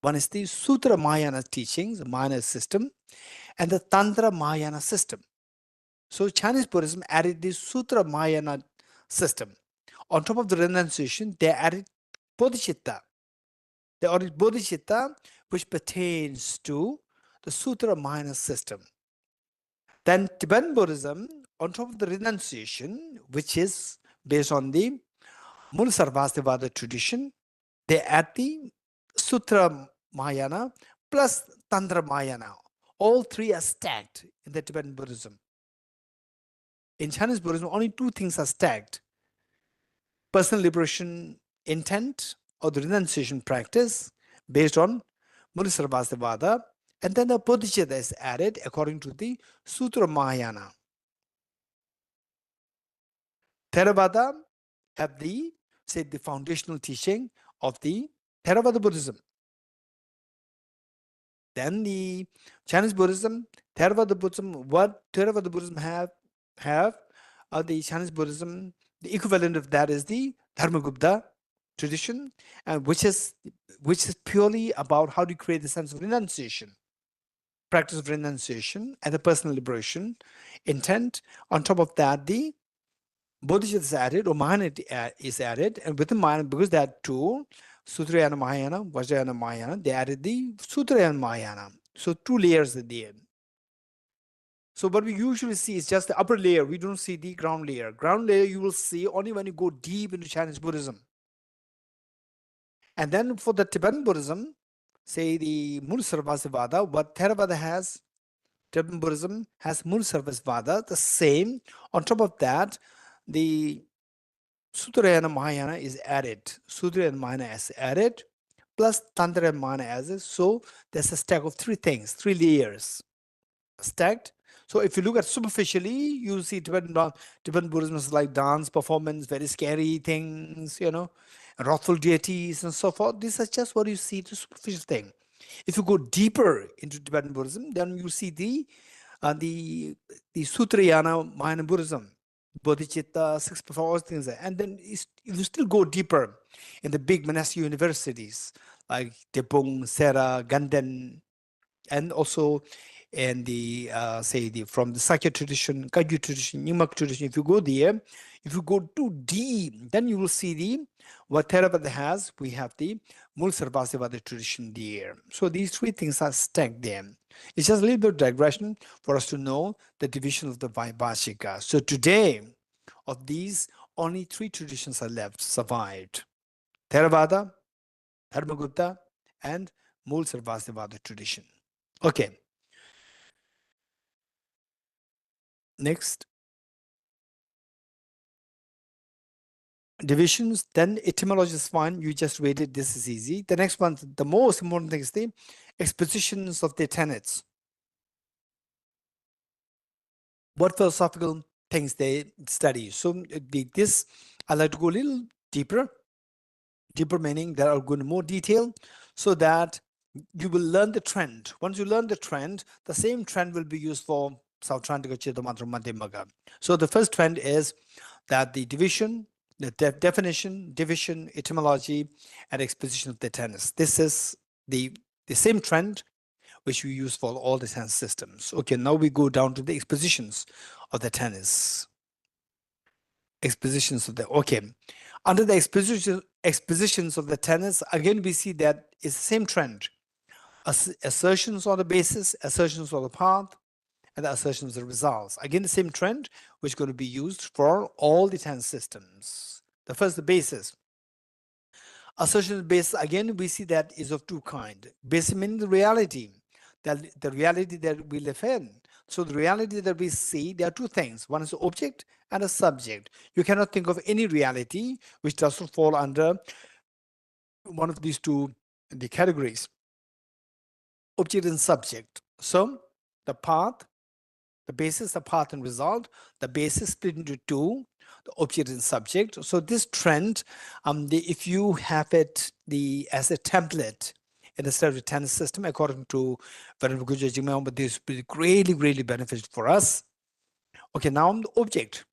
One is the Sutra Mahayana teachings, the Mahayana system, and the Tantra Mahayana system. So Chinese Buddhism added the Sutra Mahayana system. On top of the renunciation, they added bodhicitta. They added bodhicitta, which pertains to the Sutra Mahayana system. Then Tibetan Buddhism, on top of the renunciation, which is based on the Mula Sarvastivada tradition, they add the Sutra Mahayana plus Tantra Mahayana. All three are stacked in the Tibetan Buddhism. In Chinese Buddhism, only two things are stacked: personal liberation intent or the renunciation practice based on Mula Sarvastivada, and then the bodhicitta is added according to the Sutra Mahayana. Theravada have the foundational teaching of the Theravada Buddhism. Then the Chinese Buddhism, Theravada Buddhism, what Theravada Buddhism have the Chinese Buddhism, the equivalent of that is the Dharmagupta tradition, and which is purely about how to create the sense of renunciation, practice of renunciation and the personal liberation intent. On top of that, the bodhicitta is added, or Mahayana is added, and within Mahayana, because there are two, Sutrayana Mahayana, Vajrayana Mahayana, they added the Sutrayana Mahayana. So two layers at the end. So what we usually see is just the upper layer. We don't see the ground layer. Ground layer you will see only when you go deep into Chinese Buddhism. And then for the Tibetan Buddhism, say the Mula Sarvastivada, what Theravada has, Tibetan Buddhism has Mula Sarvastivada, the same. On top of that, the Sutrayana Mahayana is added. Sutrayana Mahayana is added, plus Tantra Mahayana as is. So there's a stack of three things, three layers stacked. So if you look at superficially, you see Tibetan Buddhism is like dance, performance, very scary things, wrathful deities and so forth. These are just what you see, the superficial thing. If you go deeper into Tibetan Buddhism, then you see the Sutrayana Mahayana Buddhism, bodhicitta, six performance things, and then if you still go deeper in the big monastic universities like Tepung, Sera, Ganden, and also in the from the Sakya tradition, Kagyu tradition, Nyingma tradition, if you go there, if you go too deep, then you will see what Theravada has. We have the Mula Sarvastivada tradition there. So these three things are stacked there. It's just a little bit of digression for us to know the division of the Vaibhashika. So today, of these, only three traditions are left, survived: Theravada, Dharmagupta, and Mula Sarvastivada tradition. Okay. Next. divisions, then etymology is fine. You just read it. This is easy. The next one, the most important thing is the expositions of the tenets. What philosophical things they study. So this, I like to go a little deeper meaning that I'll go into more detail so that you will learn the trend. Once you learn the trend, the same trend will be used for Sautrantika Chidamantra Madhyamaga. So the first trend is that the division, the definition, division, etymology, and exposition of the tenets. This is the same trend which we use for all the 10 systems. Okay, now we go down to the expositions of the tenets. Expositions of the, okay. Under the expositions of the tenets, again, we see that it's the same trend. Assertions on the basis, assertions on the path, and the assertions of the results. Again, the same trend, which is going to be used for all the 10 systems. The first, the basis. Assertion basis, again, we see that is of two kinds. Basis meaning the reality, that the reality that we live in. So the reality that we see, there are two things. One is the object and a subject. You cannot think of any reality which doesn't fall under one of these two the categories, object and subject. So the path, the basis, the path and result, the basis split into two, the object and subject. So this trend, if you have it as a template in the study of the tenet system, according to Venerable Guruji Jigme, but this will be greatly beneficial for us. Okay, now the object.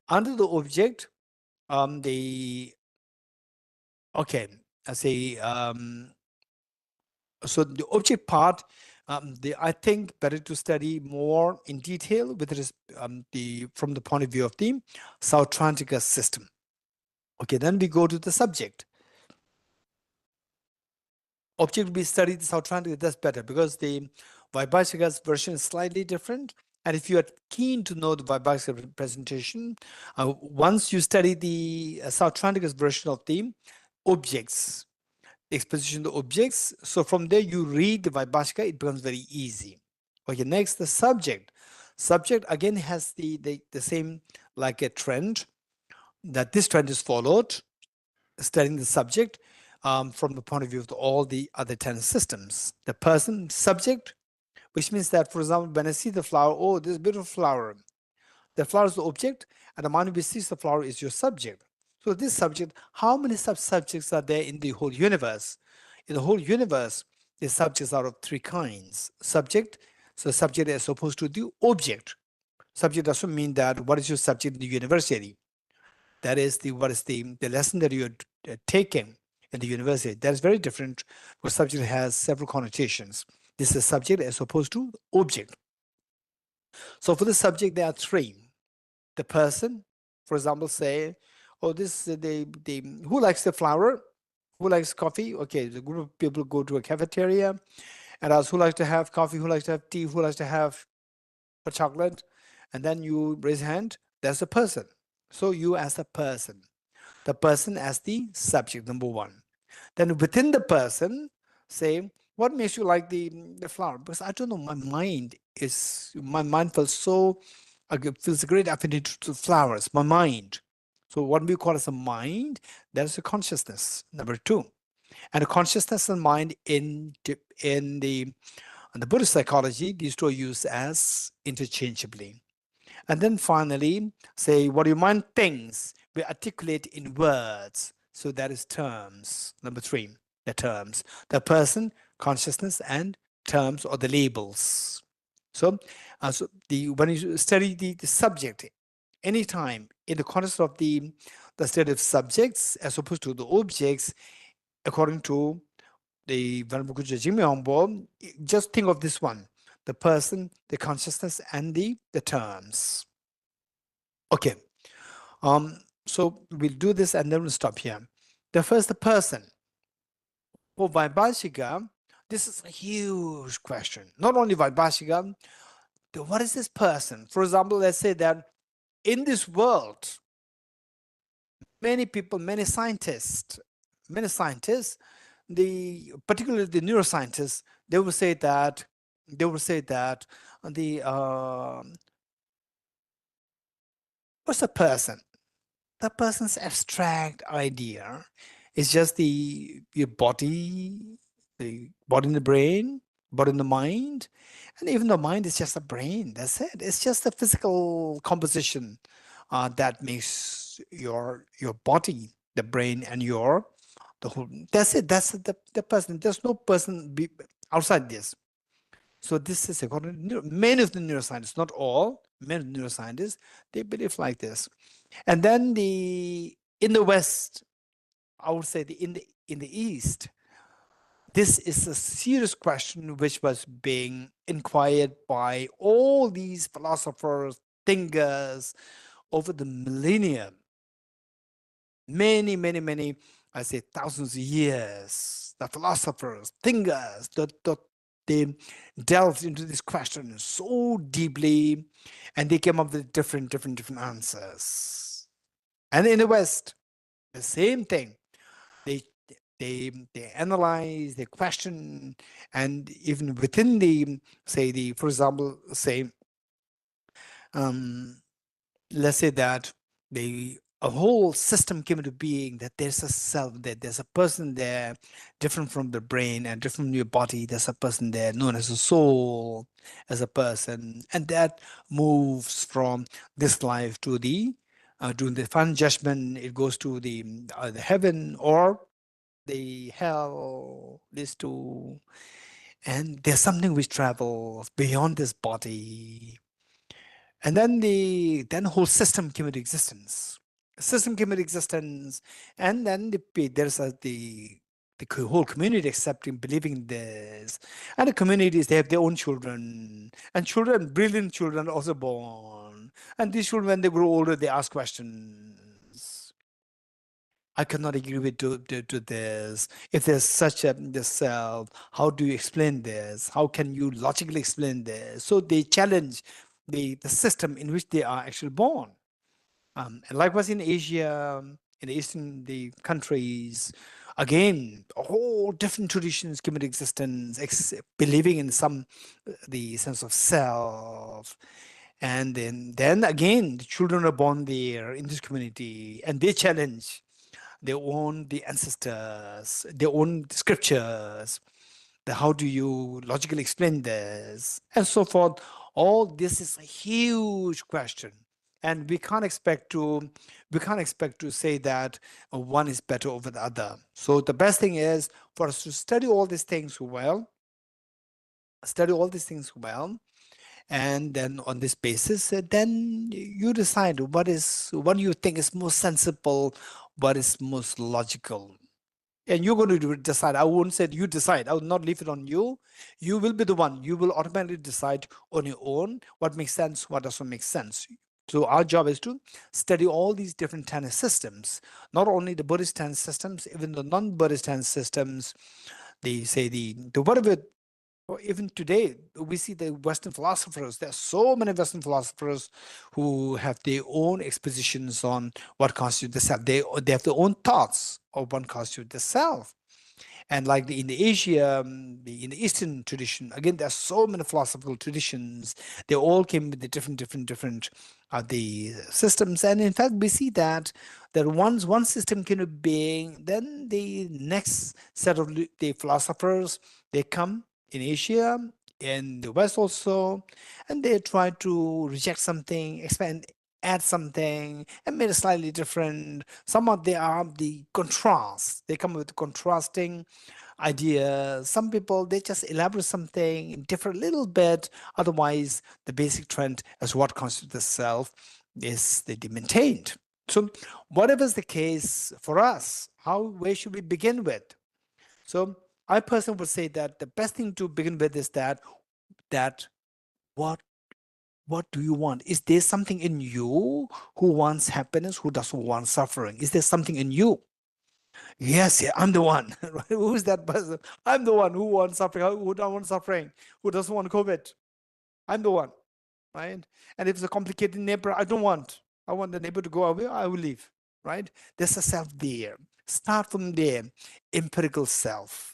Under the object, so the object part, I think better to study more in detail with this, from the point of view of the Sautrantika system. Okay, then we go to the subject. Object will be studied the Sautrantika, that's better because the Vaibhashika's version is slightly different. And if you are keen to know the Vaibhashika presentation, once you study the Sautrantika's version of the objects, exposition of the objects, so from there you read the Vaibhashika, it becomes very easy. Okay, next the subject. Subject again has the same like a trend, that this trend is followed, studying the subject from the point of view of all the other 10 systems. The person, subject, which means that, for example, when I see the flower, oh, this beautiful flower. The flower is the object, and the mind which sees the flower is your subject. So this subject, how many sub-subjects are there in the whole universe? In the whole universe, the subjects are of three kinds. Subject, so subject as opposed to the object. Subject doesn't mean that what is your subject in the university. That is what is the lesson that you're taking in the university. That is very different, because subject has several connotations. This is subject as opposed to object. So for the subject, there are three. The person, for example, say, oh, this who likes the flower? Who likes coffee? Okay, the group of people go to a cafeteria and ask who likes to have coffee, who likes to have tea, who likes to have a chocolate, and then you raise a hand. That's a person. So you as a person, the person as the subject, number one. Then within the person, say, what makes you like the flower? Because I don't know, my mind feels so, feels a great affinity to flowers, my mind. So what we call as a mind, that is a consciousness, number two. And a consciousness and mind in the Buddhist psychology, these two are used as interchangeably. And then finally, say what your mind thinks, we articulate in words. So that is terms. Number three, the terms. The person, consciousness, and terms or the labels. So, when you study the subject, anytime in the context of the study of subjects as opposed to the objects, according to the Venerable Guruji Jigme, just think of this one: the person, the consciousness, and the terms. Okay, so we'll do this and then we'll stop here. The first, the person. For Vaibhashika, this is a huge question. Not only Vaibhashika, what is this person? For example, let's say that in this world, many people, many scientists, particularly the neuroscientists, they will say that the what's a person? the person's abstract idea. It's just your body, the body in the brain, body in the mind, and even the mind is just a brain. That's it. It's just a physical composition that makes your body, the brain, and the whole. That's it. That's the person. There's no person outside this. So this is according to many of the neuroscientists, not all, many of the neuroscientists, they believe like this. And then in the West, I would say in the East, this is a serious question which was being inquired by all these philosophers, thinkers over the millennium. Many, I say thousands of years, the philosophers, thinkers, they delved into this question so deeply, and they came up with different answers. And in the West, the same thing. They they analyze, they question, and even within for example, let's say that a whole system came into being, that there's a self, that there's a person there different from the brain and different from your body. There's a person there known as a soul, as a person, and that moves from this life to during the final judgment. It goes to the heaven or the hell, these two. And there's something which travels beyond this body. And then the whole system came into existence. System came into existence, and then the whole community accepting, believing this, and the communities, they have their own children, and brilliant children, also born. And these children, when they grow older, they ask questions. I cannot agree with to this. If there's such a the self, how do you explain this? How can you logically explain this? So they challenge the system in which they are actually born. And likewise in Asia, in the Eastern countries, again, all different traditions came into existence, believing in the sense of self. And then again, the children are born there in this community, and they challenge the ancestors, their own scriptures. How do you logically explain this, and so forth. All this is a huge question, and we can't expect to say that one is better over the other. So the best thing is for us to study all these things well, and then on this basis, then you decide what you think is most sensible, what is most logical. And you're going to decide. I won't say you decide. I will not leave it on you. You will be the one. You will automatically decide on your own what makes sense, what doesn't make sense. So our job is to study all these different Tanist systems, not only the Buddhist Tanist systems, even the non-Buddhist Tanist systems. They say the whatever. Or even today, we see the Western philosophers. There are so many Western philosophers who have their own expositions on what constitutes the self. They have their own thoughts of what constitutes the self. And like in the Asia, in the Eastern tradition, again, there are so many philosophical traditions. They all came with the different the systems. And in fact, we see that once one system came to being, then the next set of the philosophers, they come in Asia, in the West also, and they try to reject something, expand, add something, and make it slightly different. Some of they are the contrast. They come with contrasting ideas. Some people, they just elaborate something, differ a little bit. Otherwise, the basic trend as what constitutes the self is they maintained. So whatever is the case for us, where should we begin with? So I personally would say that the best thing to begin with is that what do you want? Is there something in you who wants happiness, who doesn't want suffering? Is there something in you? Yes, yeah, I'm the one. Right? Who is that person? I'm the one who wants suffering, who don't want suffering, who doesn't want COVID. I'm the one, right? And if it's a complicated neighbor, I don't want. I want the neighbor to go away, I will leave, right? There's a self there. Start from there, empirical self.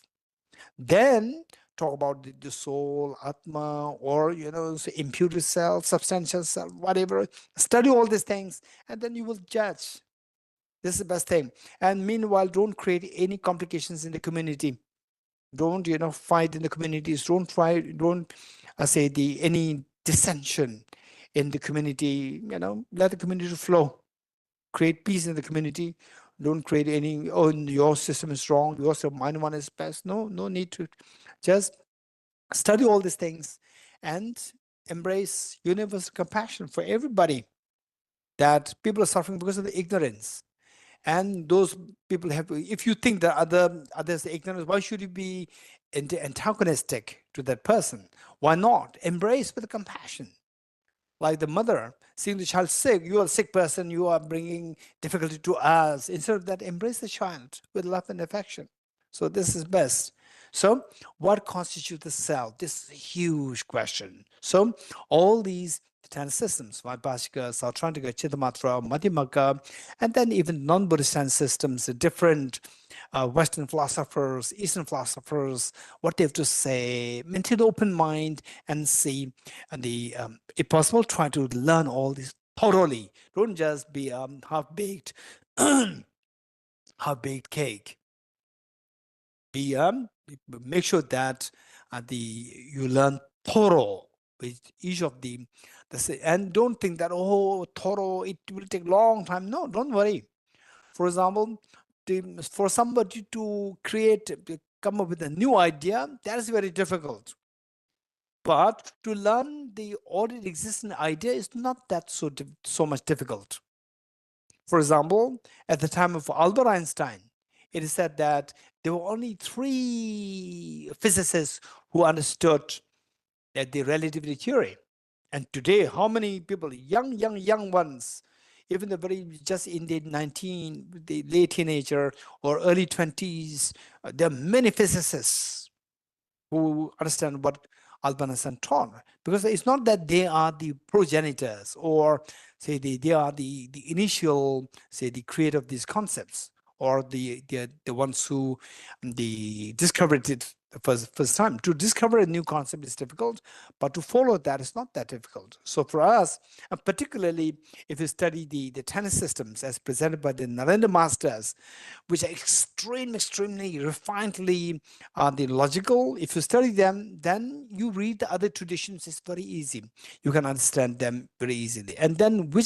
Then talk about the soul, atma, or impure self, substantial self, whatever. Study all these things, and then you will judge. This is the best thing. And meanwhile, don't create any complications in the community. Don't, fight in the communities. Don't say any dissension in the community. Let the community flow. Create peace in the community. Don't create any, oh, your system is wrong, mine one is best. No need to. Just study all these things and embrace universal compassion for everybody, that people are suffering because of the ignorance. And those people have, if you think that others are ignorant, why should you be antagonistic to that person? Why not embrace with compassion? Like the mother seeing the child sick, you are a sick person, you are bringing difficulty to us. Instead of that, embrace the child with love and affection. So this is best. So what constitutes the self? This is a huge question. So all these 10 systems, Vaibhashika, Sautrantika, Chittamatra, Madhyamaka, and then even non-Buddhist 10 systems, the different Western philosophers, Eastern philosophers, what they have to say, maintain an open mind and see, and if possible, try to learn all this thoroughly. Don't just be half-baked, half-baked cake. Make sure that you learn thorough with each of the and don't think that, oh, thorough, it will take long time. No, don't worry. For example, for somebody to come up with a new idea, that is very difficult. But to learn the already existing idea is not that so much difficult. For example, at the time of Albert Einstein, it is said that there were only 3 physicists who understood the relativity theory. And today, how many people, young ones, even the just in the late teenager or early 20s, there are many physicists who understand what Albert Einstein taught. Because it's not that they are the progenitors or say they are the initial, say, the creator of these concepts, or the ones who discovered it the first time. To discover a new concept is difficult, but to follow that is not that difficult. So for us, and particularly if you study the tennis systems as presented by the Narendra masters, which are extremely refinedly the logical, if you study them, then you read the other traditions, it's very easy. You can understand them very easily. And then to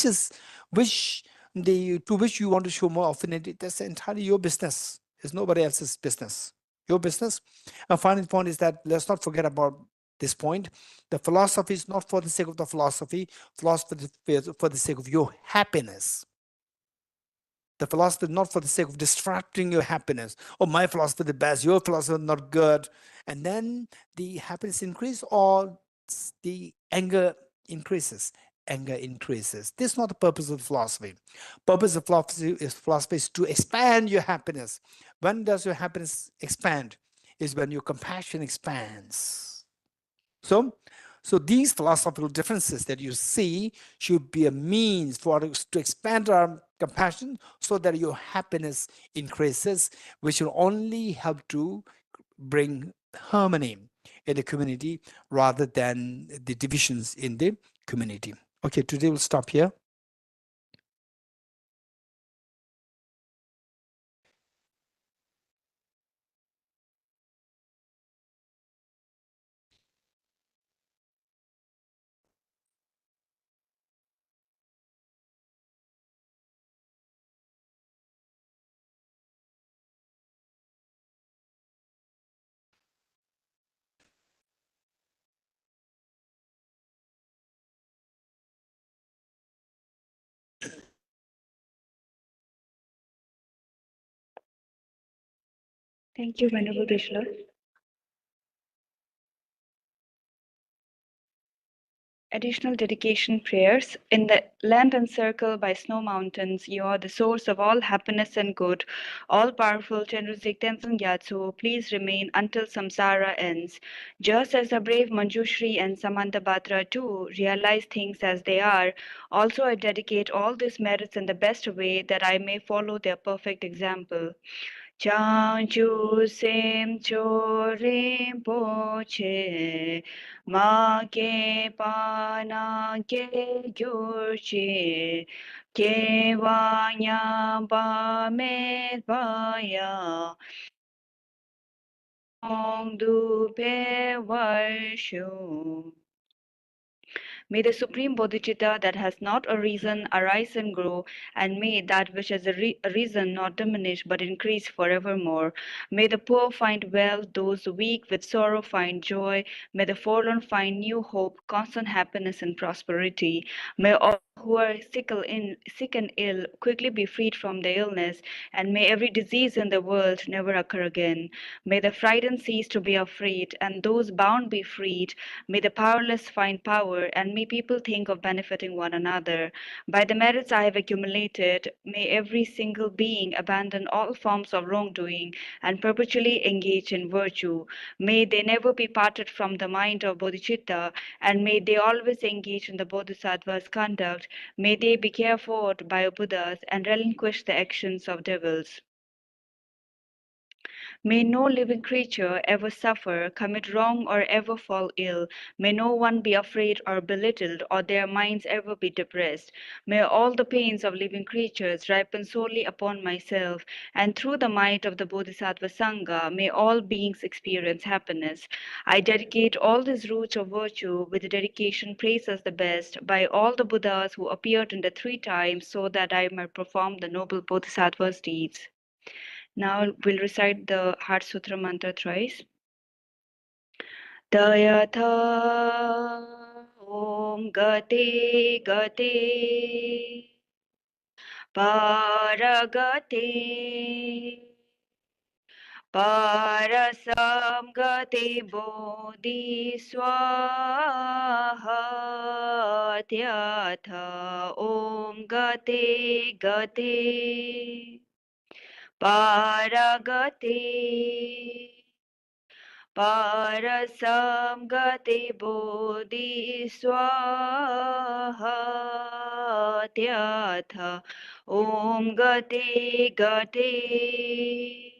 which you want to show more affinity, that's entirely your business. It's nobody else's business. Your business. A final point is that let's not forget about this point. The philosophy is not for the sake of the philosophy. Philosophy is for the sake of your happiness. The philosophy is not for the sake of distracting your happiness. Oh, my philosophy is the best, your philosophy is not good. And then the happiness increase or the anger increases. Anger increases. This is not the purpose of philosophy. Purpose of philosophy is to expand your happiness. When does your happiness expand? Is when your compassion expands. So these philosophical differences that you see should be a means for us to expand our compassion so that your happiness increases, which will only help to bring harmony in the community rather than the divisions in the community. Okay, today we'll stop here. Thank you, Venerable Krishna. Additional dedication prayers. In the land encircled by snow mountains, you are the source of all happiness and good. All-powerful Chandrusik Tenzin Gyatso, please remain until samsara ends. Just as the brave Manjushri and Samanthabhadra too realize things as they are, also I dedicate all these merits in the best way that I may follow their perfect example. Chanchu sem chorim poche ma ke pana ke gyurche Kevanya Bamevaya Ong Dupe Varsho. May the Supreme Bodhicitta that has not a reason arise and grow, and may that which has a reason not diminish but increase forevermore. May the poor find wealth, those weak with sorrow find joy. May the forlorn find new hope, constant happiness and prosperity. May all who are sick and ill quickly be freed from their illness, and may every disease in the world never occur again. May the frightened cease to be afraid, and those bound be freed. May the powerless find power, and may people think of benefiting one another. By the merits I have accumulated, may every single being abandon all forms of wrongdoing and perpetually engage in virtue. May they never be parted from the mind of bodhicitta, and may they always engage in the bodhisattva's conduct. May they be cared for by Buddhas and relinquish the actions of devils. May no living creature ever suffer, commit wrong, or ever fall ill. May no one be afraid or belittled, or their minds ever be depressed. May all the pains of living creatures ripen solely upon myself, and through the might of the Bodhisattva Sangha, may all beings experience happiness. I dedicate all these roots of virtue with dedication praised as the best by all the Buddhas who appeared in the 3 times, so that I might perform the noble Bodhisattva's deeds. Now we'll recite the Heart Sutra mantra thrice. Tayatha Om Gate Gate Paragate Parasam Gate Bodhi Swaha Tyatha Om Gate Gate Paragate Parasam Gate Bodhi Swaha Tyatha Om Gate Gate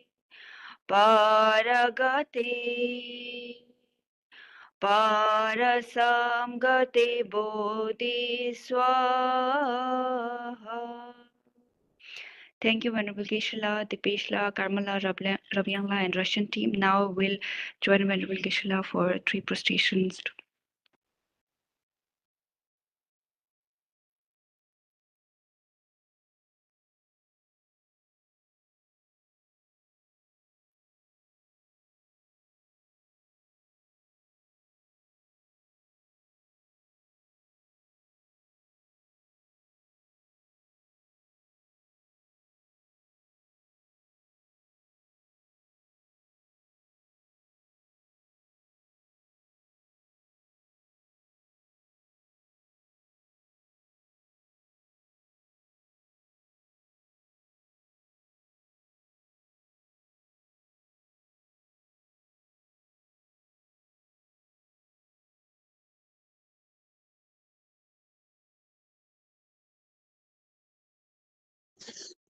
Paragate Parasam Gate Bodhi Swaha. Thank you, Venerable Geshe-la, Dipesh-la, Karmala, Ravyang-la, and Russian team. Now we'll join Venerable Geshe-la for 3 prostrations.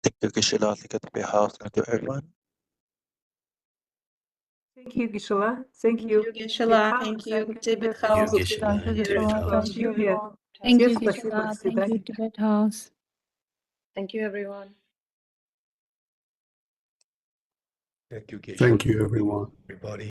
Thank you, Geshe-la. Thank you, House. Thank you, everyone. Thank you, Geshe-la. Thank you. Geshe-la. Thank you, Tibet House. Geshe-la. Thank you, Thank you, everyone. Thank you, Geshe-la. спасибо, до свидания. Tibet House. Thank you, everyone. Thank you, Geshe-la. Thank you, everyone. Everybody.